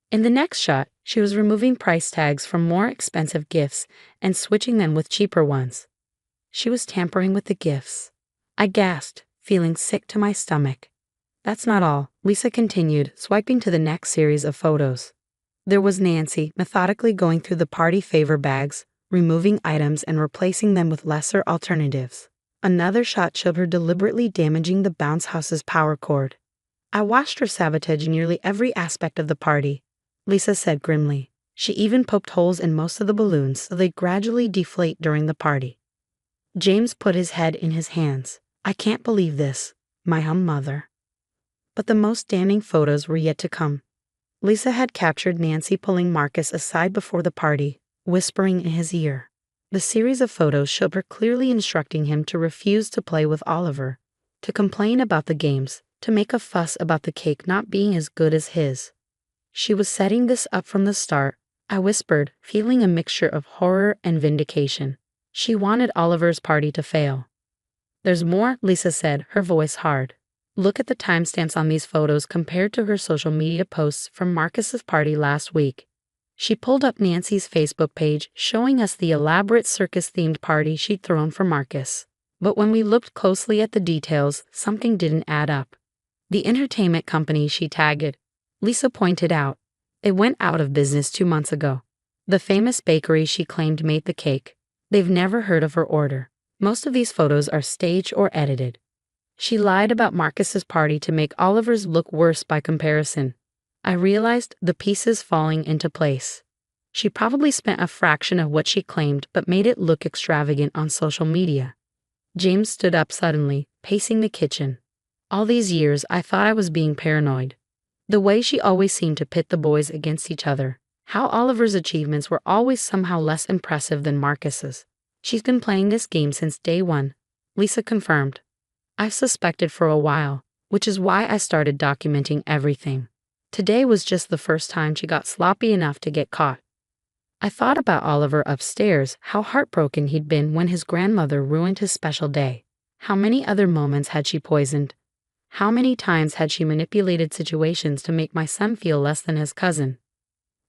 In the next shot, she was removing price tags from more expensive gifts and switching them with cheaper ones. She was tampering with the gifts. I gasped, feeling sick to my stomach. That's not all, Lisa continued, swiping to the next series of photos. There was Nancy, methodically going through the party favor bags, removing items and replacing them with lesser alternatives. Another shot showed her deliberately damaging the bounce house's power cord. I watched her sabotage nearly every aspect of the party, Lisa said grimly. She even poked holes in most of the balloons so they gradually deflate during the party. James put his head in his hands. I can't believe this, my mother. But the most damning photos were yet to come. Lisa had captured Nancy pulling Marcus aside before the party, whispering in his ear. The series of photos showed her clearly instructing him to refuse to play with Oliver, to complain about the games, to make a fuss about the cake not being as good as his. She was setting this up from the start, I whispered, feeling a mixture of horror and vindication. She wanted Oliver's party to fail. There's more, Lisa said, her voice hard. Look at the timestamps on these photos compared to her social media posts from Marcus's party last week. She pulled up Nancy's Facebook page, showing us the elaborate circus-themed party she'd thrown for Marcus. But when we looked closely at the details, something didn't add up. The entertainment company she tagged, Lisa pointed out, it went out of business 2 months ago. The famous bakery she claimed made the cake, they've never heard of her order. Most of these photos are staged or edited. She lied about Marcus's party to make Oliver's look worse by comparison. I realized the pieces falling into place. She probably spent a fraction of what she claimed but made it look extravagant on social media. James stood up suddenly, pacing the kitchen. All these years I thought I was being paranoid. The way she always seemed to pit the boys against each other. How Oliver's achievements were always somehow less impressive than Marcus's. She's been playing this game since day one, Lisa confirmed. I've suspected for a while, which is why I started documenting everything. Today was just the first time she got sloppy enough to get caught. I thought about Oliver upstairs, how heartbroken he'd been when his grandmother ruined his special day. How many other moments had she poisoned? How many times had she manipulated situations to make my son feel less than his cousin?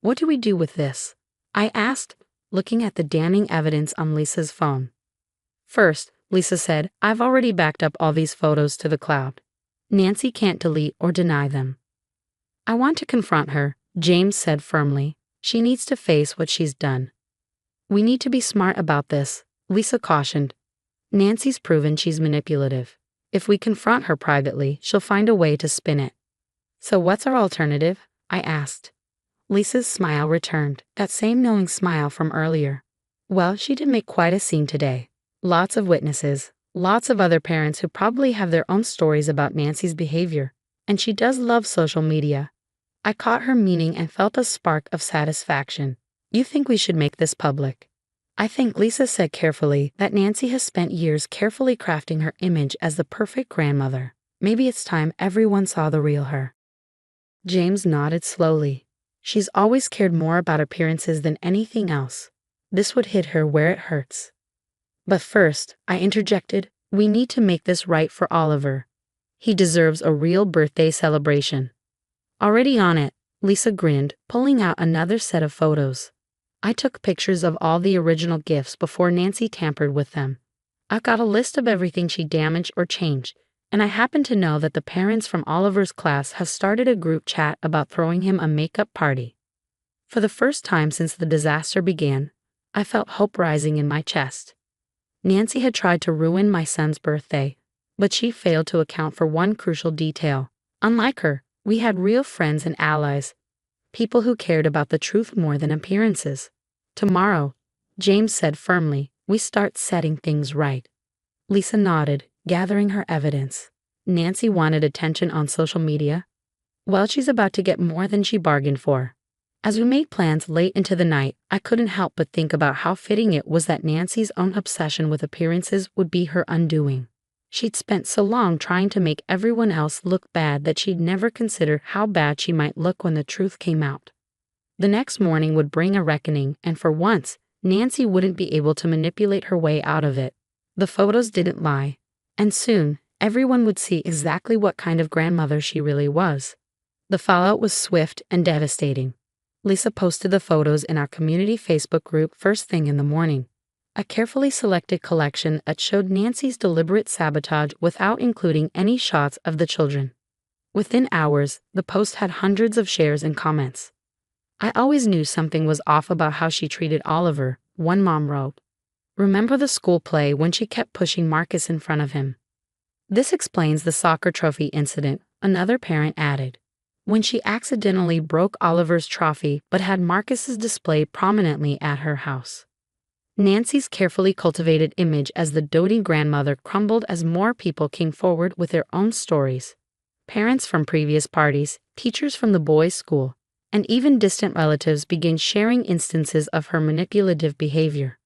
What do we do with this? I asked, looking at the damning evidence on Lisa's phone. First, Lisa said, I've already backed up all these photos to the cloud. Nancy can't delete or deny them. I want to confront her, James said firmly. She needs to face what she's done. We need to be smart about this, Lisa cautioned. Nancy's proven she's manipulative. If we confront her privately, she'll find a way to spin it. So what's our alternative? I asked. Lisa's smile returned, that same knowing smile from earlier. Well, she did make quite a scene today. Lots of witnesses, lots of other parents who probably have their own stories about Nancy's behavior. And she does love social media. I caught her meaning and felt a spark of satisfaction. You think we should make this public? I think, Lisa said carefully, that Nancy has spent years carefully crafting her image as the perfect grandmother. Maybe it's time everyone saw the real her. James nodded slowly. She's always cared more about appearances than anything else. This would hit her where it hurts. But first, I interjected, we need to make this right for Oliver. He deserves a real birthday celebration. Already on it, Lisa grinned, pulling out another set of photos. I took pictures of all the original gifts before Nancy tampered with them. I've got a list of everything she damaged or changed, and I happen to know that the parents from Oliver's class have started a group chat about throwing him a makeup party. For the first time since the disaster began, I felt hope rising in my chest. Nancy had tried to ruin my son's birthday, but she failed to account for one crucial detail. Unlike her, we had real friends and allies, people who cared about the truth more than appearances. Tomorrow, James said firmly, we start setting things right. Lisa nodded, gathering her evidence. Nancy wanted attention on social media. Well, she's about to get more than she bargained for. As we made plans late into the night, I couldn't help but think about how fitting it was that Nancy's own obsession with appearances would be her undoing. She'd spent so long trying to make everyone else look bad that she'd never considered how bad she might look when the truth came out. The next morning would bring a reckoning, and for once, Nancy wouldn't be able to manipulate her way out of it. The photos didn't lie, and soon, everyone would see exactly what kind of grandmother she really was. The fallout was swift and devastating. Lisa posted the photos in our community Facebook group first thing in the morning. A carefully selected collection that showed Nancy's deliberate sabotage without including any shots of the children. Within hours, the post had hundreds of shares and comments. I always knew something was off about how she treated Oliver, one mom wrote. Remember the school play when she kept pushing Marcus in front of him? This explains the soccer trophy incident, another parent added. When she accidentally broke Oliver's trophy but had Marcus's displayed prominently at her house. Nancy's carefully cultivated image as the doting grandmother crumbled as more people came forward with their own stories. Parents from previous parties, teachers from the boys' school, and even distant relatives began sharing instances of her manipulative behavior.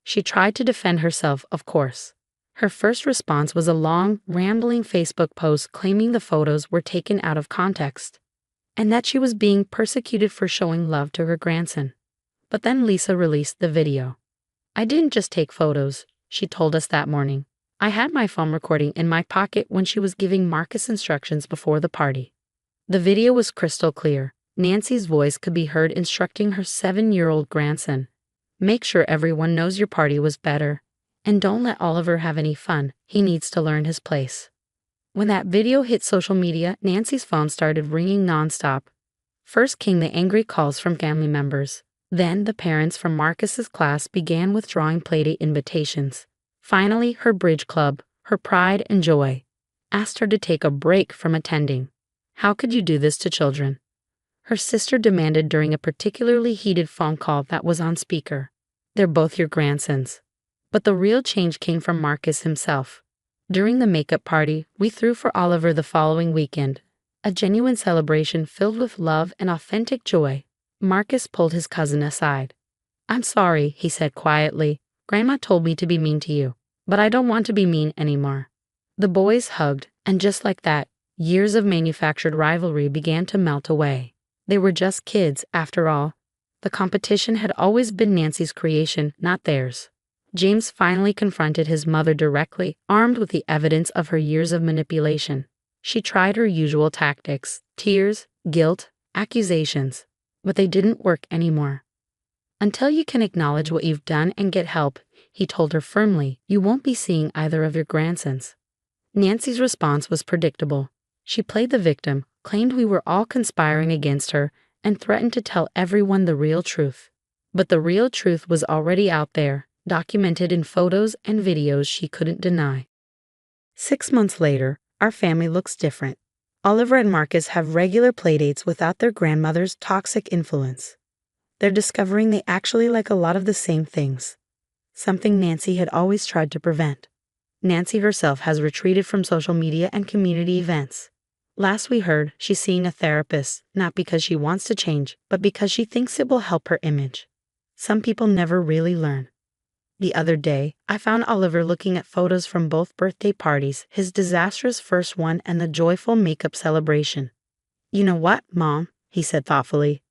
She tried to defend herself, of course. Her first response was a long, rambling Facebook post claiming the photos were taken out of context, and that she was being persecuted for showing love to her grandson. But then Lisa released the video. I didn't just take photos, she told us that morning. I had my phone recording in my pocket when she was giving Marcus instructions before the party. The video was crystal clear. Nancy's voice could be heard instructing her 7-year-old grandson. Make sure everyone knows your party was better. And don't let Oliver have any fun, he needs to learn his place. When that video hit social media, Nancy's phone started ringing nonstop. First came the angry calls from family members. Then the parents from Marcus's class began withdrawing playdate invitations. Finally, her bridge club, her pride and joy, asked her to take a break from attending. How could you do this to children? Her sister demanded during a particularly heated phone call that was on speaker. They're both your grandsons. But the real change came from Marcus himself. During the makeup party we threw for Oliver the following weekend, a genuine celebration filled with love and authentic joy, Marcus pulled his cousin aside. I'm sorry, he said quietly. Grandma told me to be mean to you, but I don't want to be mean anymore. The boys hugged, and just like that, years of manufactured rivalry began to melt away. They were just kids, after all. The competition had always been Nancy's creation, not theirs. James finally confronted his mother directly, armed with the evidence of her years of manipulation. She tried her usual tactics: tears, guilt, accusations. But they didn't work anymore. Until you can acknowledge what you've done and get help, he told her firmly, you won't be seeing either of your grandsons. Nancy's response was predictable. She played the victim, claimed we were all conspiring against her, and threatened to tell everyone the real truth. But the real truth was already out there, documented in photos and videos she couldn't deny. 6 months later, our family looks different. Oliver and Marcus have regular playdates without their grandmother's toxic influence. They're discovering they actually like a lot of the same things, something Nancy had always tried to prevent. Nancy herself has retreated from social media and community events. Last we heard, she's seeing a therapist, not because she wants to change, but because she thinks it will help her image. Some people never really learn. The other day, I found Oliver looking at photos from both birthday parties, his disastrous first one and the joyful makeup celebration. You know what, Mom? He said thoughtfully.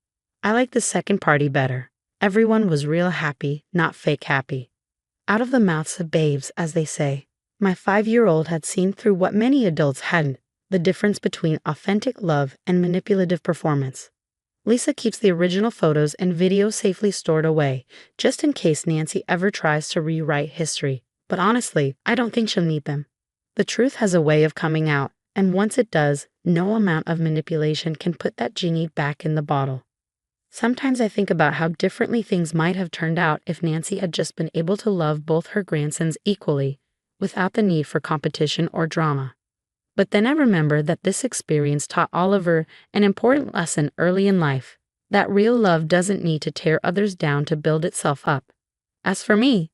I like the second party better. Everyone was real happy, not fake happy. Out of the mouths of babes, as they say. My 5-year-old had seen through what many adults hadn't, the difference between authentic love and manipulative performance. Lisa keeps the original photos and videos safely stored away, just in case Nancy ever tries to rewrite history. But honestly, I don't think she'll need them. The truth has a way of coming out, and once it does, no amount of manipulation can put that genie back in the bottle. Sometimes I think about how differently things might have turned out if Nancy had just been able to love both her grandsons equally, without the need for competition or drama. But then I remember that this experience taught Oliver an important lesson early in life, that real love doesn't need to tear others down to build itself up. As for me,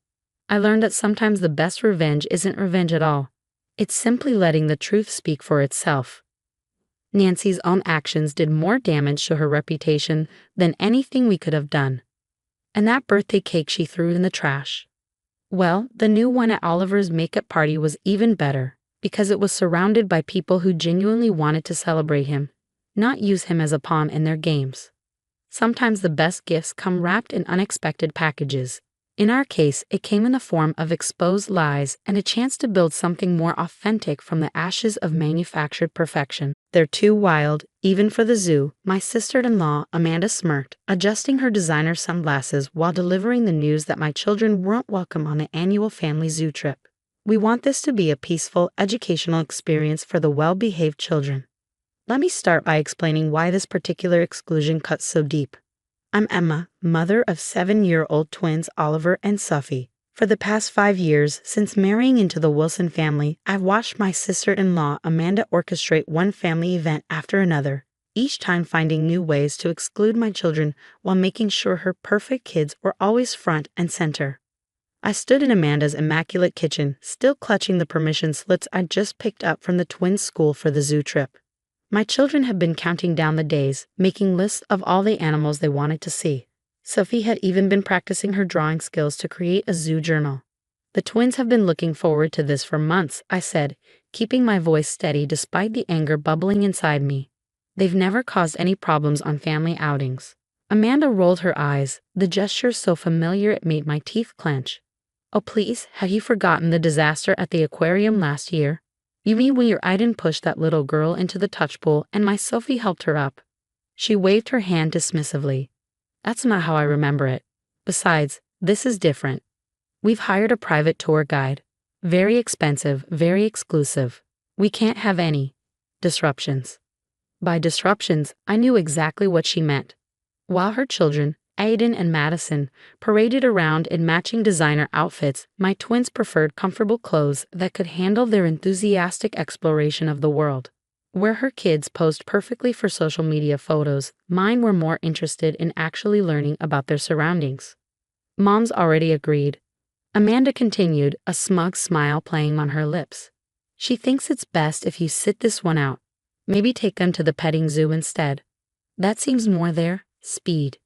I learned that sometimes the best revenge isn't revenge at all. It's simply letting the truth speak for itself. Nancy's own actions did more damage to her reputation than anything we could have done. And that birthday cake she threw in the trash. Well, the new one at Oliver's makeup party was even better, because it was surrounded by people who genuinely wanted to celebrate him, not use him as a pawn in their games. Sometimes the best gifts come wrapped in unexpected packages. In our case, it came in the form of exposed lies and a chance to build something more authentic from the ashes of manufactured perfection. They're too wild, even for the zoo, my sister-in-law Amanda smirked, adjusting her designer sunglasses while delivering the news that my children weren't welcome on an annual family zoo trip. We want this to be a peaceful, educational experience for the well-behaved children. Let me start by explaining why this particular exclusion cuts so deep. I'm Emma, mother of 7-year-old twins Oliver and Sophie. For the past 5 years, since marrying into the Wilson family, I've watched my sister-in-law Amanda orchestrate one family event after another, each time finding new ways to exclude my children while making sure her perfect kids were always front and center. I stood in Amanda's immaculate kitchen, still clutching the permission slips I'd just picked up from the twins' school for the zoo trip. My children had been counting down the days, making lists of all the animals they wanted to see. Sophie had even been practicing her drawing skills to create a zoo journal. The twins have been looking forward to this for months, I said, keeping my voice steady despite the anger bubbling inside me. They've never caused any problems on family outings. Amanda rolled her eyes, the gesture so familiar it made my teeth clench. Oh please, have you forgotten the disaster at the aquarium last year? You mean when your Aiden pushed that little girl into the touch pool and my Sophie helped her up? She waved her hand dismissively. That's not how I remember it. Besides, this is different. We've hired a private tour guide. Very expensive, very exclusive. We can't have any disruptions. By disruptions, I knew exactly what she meant. While her children, Aiden and Madison, paraded around in matching designer outfits, my twins preferred comfortable clothes that could handle their enthusiastic exploration of the world. Where her kids posed perfectly for social media photos, mine were more interested in actually learning about their surroundings. Mom's already agreed. Amanda continued, a smug smile playing on her lips. She thinks it's best if you sit this one out. Maybe take them to the petting zoo instead. That seems more their speed.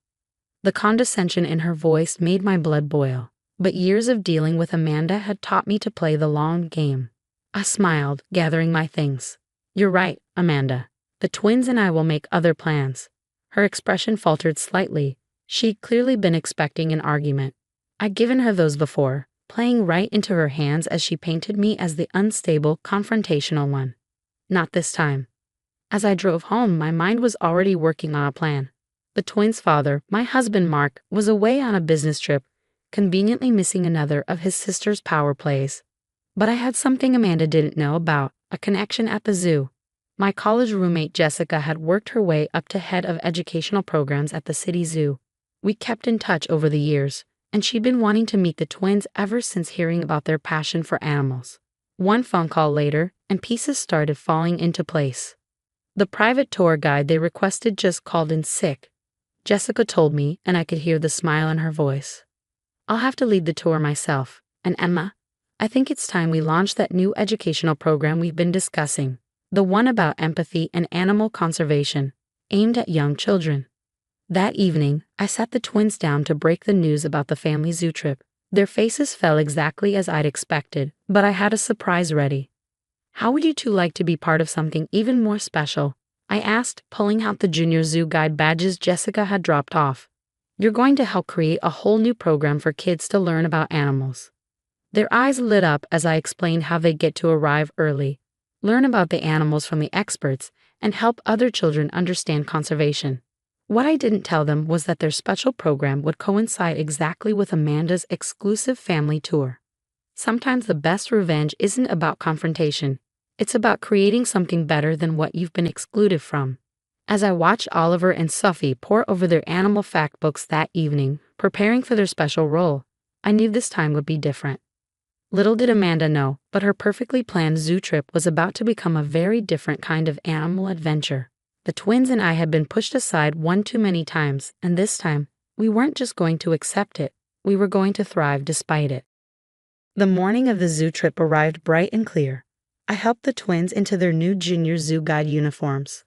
The condescension in her voice made my blood boil, but years of dealing with Amanda had taught me to play the long game. I smiled, gathering my things. You're right, Amanda. The twins and I will make other plans. Her expression faltered slightly. She'd clearly been expecting an argument. I'd given her those before, playing right into her hands as she painted me as the unstable, confrontational one. Not this time. As I drove home, my mind was already working on a plan. The twins' father, my husband Mark, was away on a business trip, conveniently missing another of his sister's power plays. But I had something Amanda didn't know about, a connection at the zoo. My college roommate Jessica had worked her way up to head of educational programs at the city zoo. We kept in touch over the years, and she'd been wanting to meet the twins ever since hearing about their passion for animals. One phone call later, and pieces started falling into place. The private tour guide they requested just called in sick. Jessica told me, and I could hear the smile in her voice. I'll have to lead the tour myself, and Emma, I think it's time we launch that new educational program we've been discussing, the one about empathy and animal conservation, aimed at young children. That evening, I sat the twins down to break the news about the family zoo trip. Their faces fell exactly as I'd expected, but I had a surprise ready. How would you two like to be part of something even more special? I asked, pulling out the junior zoo guide badges Jessica had dropped off. You're going to help create a whole new program for kids to learn about animals. Their eyes lit up as I explained how they get to arrive early, learn about the animals from the experts, and help other children understand conservation. What I didn't tell them was that their special program would coincide exactly with Amanda's exclusive family tour. Sometimes the best revenge isn't about confrontation. It's about creating something better than what you've been excluded from. As I watched Oliver and Sophie pore over their animal fact books that evening, preparing for their special role, I knew this time would be different. Little did Amanda know, but her perfectly planned zoo trip was about to become a very different kind of animal adventure. The twins and I had been pushed aside one too many times, and this time, we weren't just going to accept it, we were going to thrive despite it. The morning of the zoo trip arrived bright and clear. I helped the twins into their new junior zoo guide uniforms.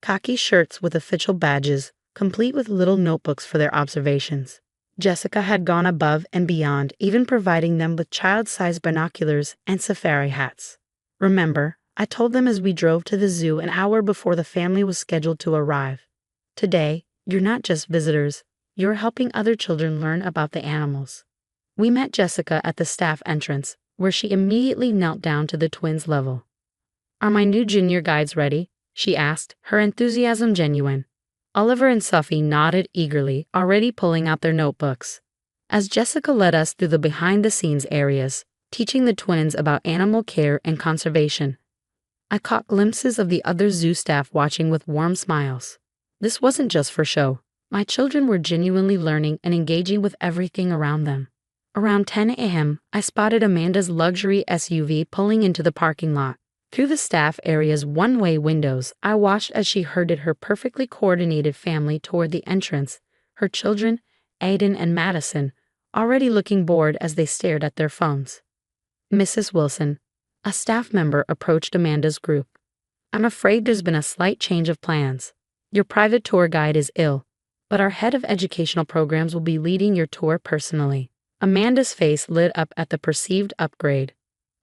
Khaki shirts with official badges, complete with little notebooks for their observations. Jessica had gone above and beyond, even providing them with child-sized binoculars and safari hats. Remember, I told them as we drove to the zoo an hour before the family was scheduled to arrive. Today, you're not just visitors, you're helping other children learn about the animals. We met Jessica at the staff entrance, where she immediately knelt down to the twins' level. Are my new junior guides ready? She asked, her enthusiasm genuine. Oliver and Sophie nodded eagerly, already pulling out their notebooks. As Jessica led us through the behind-the-scenes areas, teaching the twins about animal care and conservation, I caught glimpses of the other zoo staff watching with warm smiles. This wasn't just for show. My children were genuinely learning and engaging with everything around them. Around 10 a.m., I spotted Amanda's luxury SUV pulling into the parking lot. Through the staff area's one-way windows, I watched as she herded her perfectly coordinated family toward the entrance, her children, Aiden and Madison, already looking bored as they stared at their phones. Mrs. Wilson, a staff member, approached Amanda's group. "I'm afraid there's been a slight change of plans. Your private tour guide is ill, but our head of educational programs will be leading your tour personally." Amanda's face lit up at the perceived upgrade.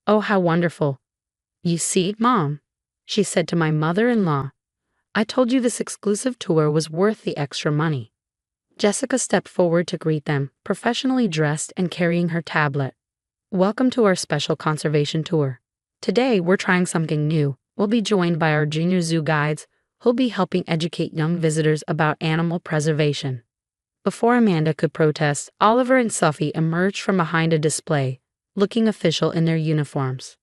"Oh, how wonderful. You see, Mom," she said to my mother-in-law, "I told you this exclusive tour was worth the extra money." Jessica stepped forward to greet them, professionally dressed and carrying her tablet. "Welcome to our special conservation tour. Today, we're trying something new. We'll be joined by our junior zoo guides, who'll be helping educate young visitors about animal preservation." Before Amanda could protest, Oliver and Sophie emerged from behind a display, looking official in their uniforms.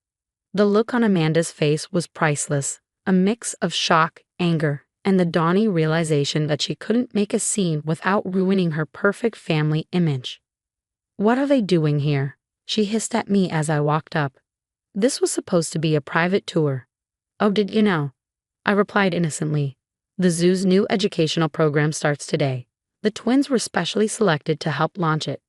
The look on Amanda's face was priceless, a mix of shock, anger, and the dawning realization that she couldn't make a scene without ruining her perfect family image. "What are they doing here?" she hissed at me as I walked up. "This was supposed to be a private tour." "Oh, did you know?" I replied innocently. "The zoo's new educational program starts today. The twins were specially selected to help launch it."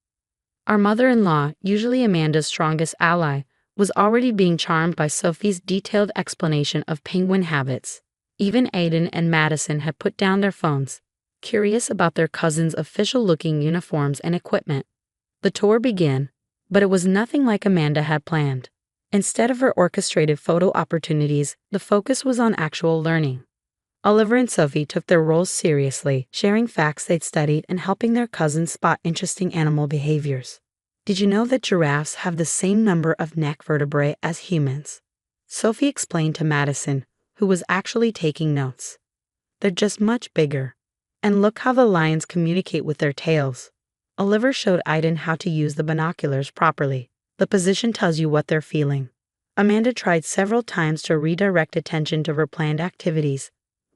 Our mother-in-law, usually Amanda's strongest ally, was already being charmed by Sophie's detailed explanation of penguin habits. Even Aiden and Madison had put down their phones, curious about their cousins' official-looking uniforms and equipment. The tour began, but it was nothing like Amanda had planned. Instead of her orchestrated photo opportunities, the focus was on actual learning. Oliver and Sophie took their roles seriously, sharing facts they'd studied and helping their cousins spot interesting animal behaviors. "Did you know that giraffes have the same number of neck vertebrae as humans?" Sophie explained to Madison, who was actually taking notes. "They're just much bigger. And look how the lions communicate with their tails." Oliver showed Aiden how to use the binoculars properly. "The position tells you what they're feeling." Amanda tried several times to redirect attention to her planned activities,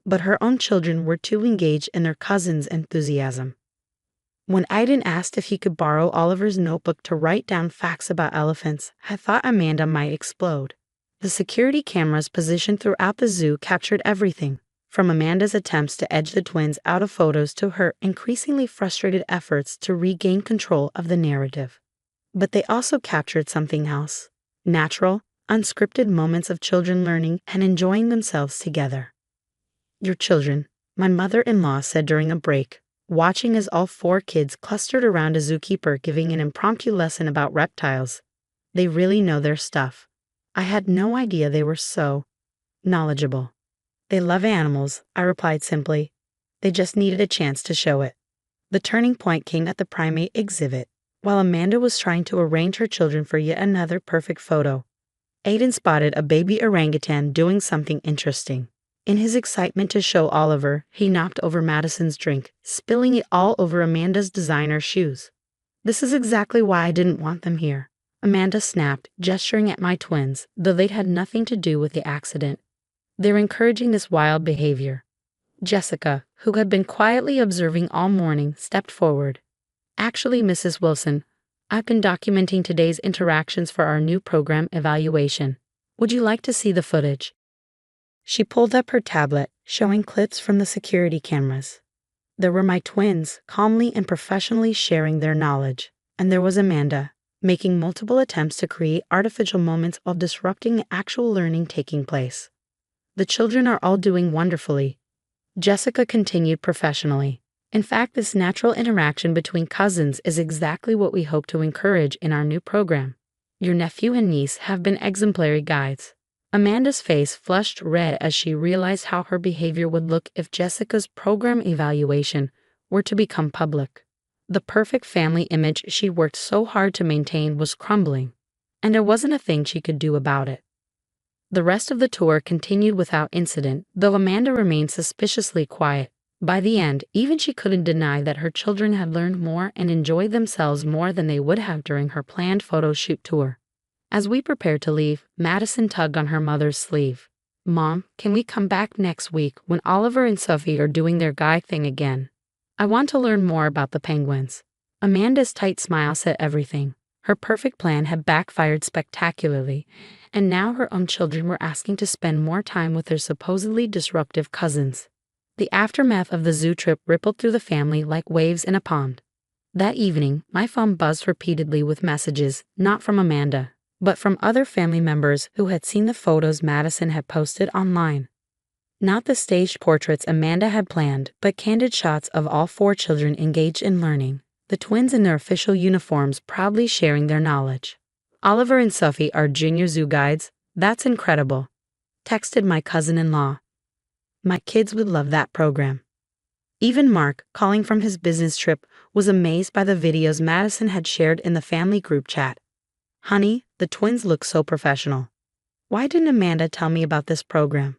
but her own children were too engaged in their cousin's enthusiasm. When Aiden asked if he could borrow Oliver's notebook to write down facts about elephants, I thought Amanda might explode. The security cameras positioned throughout the zoo captured everything, from Amanda's attempts to edge the twins out of photos to her increasingly frustrated efforts to regain control of the narrative. But they also captured something else: natural, unscripted moments of children learning and enjoying themselves together. "Your children," my mother-in-law said during a break, watching as all 4 kids clustered around a zookeeper giving an impromptu lesson about reptiles. "They really know their stuff." I had no idea they were so knowledgeable. "They love animals," I replied simply. "They just needed a chance to show it." The turning point came at the primate exhibit. While Amanda was trying to arrange her children for yet another perfect photo, Aiden spotted a baby orangutan doing something interesting. In his excitement to show Oliver, he knocked over Madison's drink, spilling it all over Amanda's designer shoes. "This is exactly why I didn't want them here," Amanda snapped, gesturing at my twins, though they'd had nothing to do with the accident. "They're encouraging this wild behavior." Jessica, who had been quietly observing all morning, stepped forward. "Actually, Mrs. Wilson, I've been documenting today's interactions for our new program evaluation. Would you like to see the footage?" She pulled up her tablet, showing clips from the security cameras. There were my twins, calmly and professionally sharing their knowledge, and there was Amanda, making multiple attempts to create artificial moments while disrupting the actual learning taking place. "The children are all doing wonderfully," Jessica continued professionally. "In fact, this natural interaction between cousins is exactly what we hope to encourage in our new program. Your nephew and niece have been exemplary guides." Amanda's face flushed red as she realized how her behavior would look if Jessica's program evaluation were to become public. The perfect family image she worked so hard to maintain was crumbling, and there wasn't a thing she could do about it. The rest of the tour continued without incident, though Amanda remained suspiciously quiet. By the end, even she couldn't deny that her children had learned more and enjoyed themselves more than they would have during her planned photo shoot tour. As we prepared to leave, Madison tugged on her mother's sleeve. "Mom, can we come back next week when Oliver and Sophie are doing their guy thing again? I want to learn more about the penguins." Amanda's tight smile said everything. Her perfect plan had backfired spectacularly, and now her own children were asking to spend more time with their supposedly disruptive cousins. The aftermath of the zoo trip rippled through the family like waves in a pond. That evening, my phone buzzed repeatedly with messages, not from Amanda, but from other family members who had seen the photos Madison had posted online. Not the staged portraits Amanda had planned, but candid shots of all four children engaged in learning, the twins in their official uniforms proudly sharing their knowledge. "Oliver and Sophie are junior zoo guides. That's incredible," texted my cousin-in-law. "My kids would love that program." Even Mark, calling from his business trip, was amazed by the videos Madison had shared in the family group chat. "Honey, the twins look so professional. Why didn't Amanda tell me about this program?"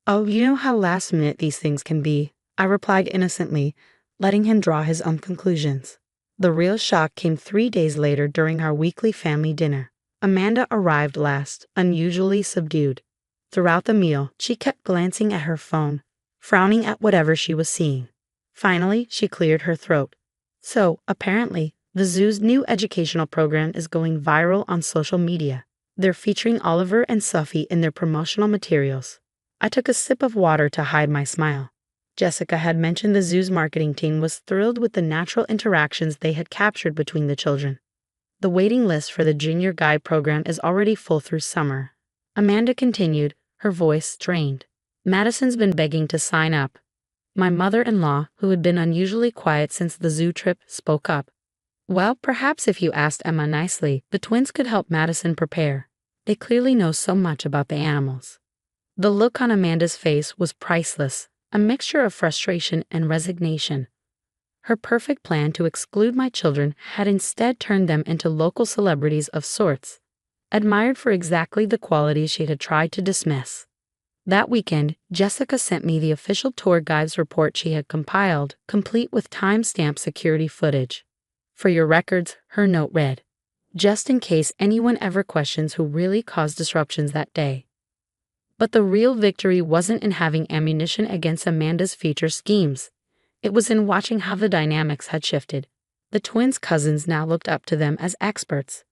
"Oh, you know how last minute these things can be," I replied innocently, letting him draw his own conclusions. The real shock came 3 days later during our weekly family dinner. Amanda arrived last, unusually subdued. Throughout the meal, she kept glancing at her phone, frowning at whatever she was seeing. Finally, she cleared her throat. "So, apparently, the zoo's new educational program is going viral on social media. They're featuring Oliver and Sophie in their promotional materials." I took a sip of water to hide my smile. Jessica had mentioned the zoo's marketing team was thrilled with the natural interactions they had captured between the children. "The waiting list for the junior guide program is already full through summer," Amanda continued, her voice strained. "Madison's been begging to sign up." My mother-in-law, who had been unusually quiet since the zoo trip, spoke up. "Well, perhaps if you asked Emma nicely, the twins could help Madison prepare. They clearly know so much about the animals." The look on Amanda's face was priceless, a mixture of frustration and resignation. Her perfect plan to exclude my children had instead turned them into local celebrities of sorts, admired for exactly the qualities she had tried to dismiss. That weekend, Jessica sent me the official tour guide's report she had compiled, complete with time-stamped security footage. "For your records," her note read, "just in case anyone ever questions who really caused disruptions that day." But the real victory wasn't in having ammunition against Amanda's future schemes. It was in watching how the dynamics had shifted. The twins' cousins now looked up to them as experts.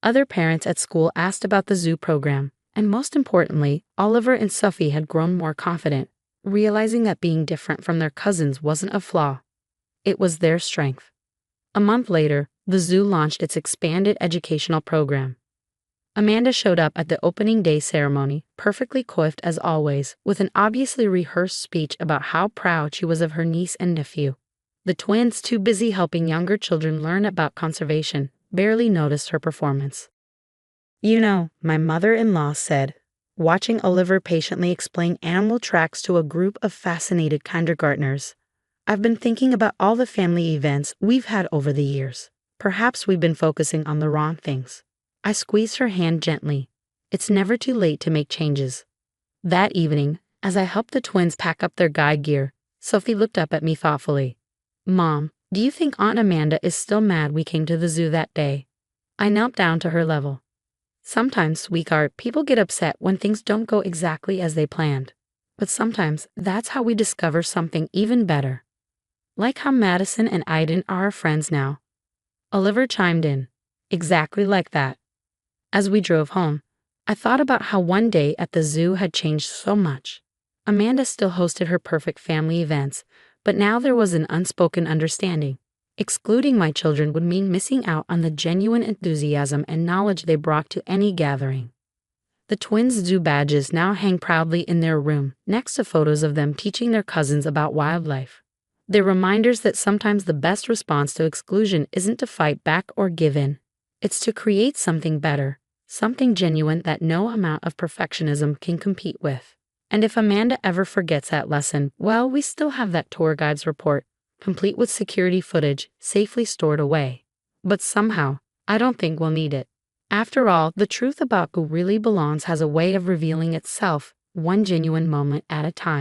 Other parents at school asked about the zoo program, and most importantly, Oliver and Sophie had grown more confident, realizing that being different from their cousins wasn't a flaw. It was their strength. A month later, the zoo launched its expanded educational program. Amanda showed up at the opening day ceremony, perfectly coiffed as always, with an obviously rehearsed speech about how proud she was of her niece and nephew. The twins, too busy helping younger children learn about conservation, barely noticed her performance. "You know," my mother-in-law said, watching Oliver patiently explain animal tracks to a group of fascinated kindergartners, "I've been thinking about all the family events we've had over the years. Perhaps we've been focusing on the wrong things." I squeezed her hand gently. It's never too late to make changes. That evening, as I helped the twins pack up their guide gear, Sophie looked up at me thoughtfully. "Mom, do you think Aunt Amanda is still mad we came to the zoo that day?" I knelt down to her level. "Sometimes, sweetheart, people get upset when things don't go exactly as they planned. But sometimes that's how we discover something even better. Like how Madison and Aiden are our friends now." Oliver chimed in. "Exactly like that." As we drove home, I thought about how one day at the zoo had changed so much. Amanda still hosted her perfect family events, but now there was an unspoken understanding. Excluding my children would mean missing out on the genuine enthusiasm and knowledge they brought to any gathering. The twins' zoo badges now hang proudly in their room, next to photos of them teaching their cousins about wildlife. They're reminders that sometimes the best response to exclusion isn't to fight back or give in. It's to create something better, something genuine that no amount of perfectionism can compete with. And if Amanda ever forgets that lesson, well, we still have that tour guide's report, complete with security footage, safely stored away. But somehow, I don't think we'll need it. After all, the truth about who really belongs has a way of revealing itself, one genuine moment at a time.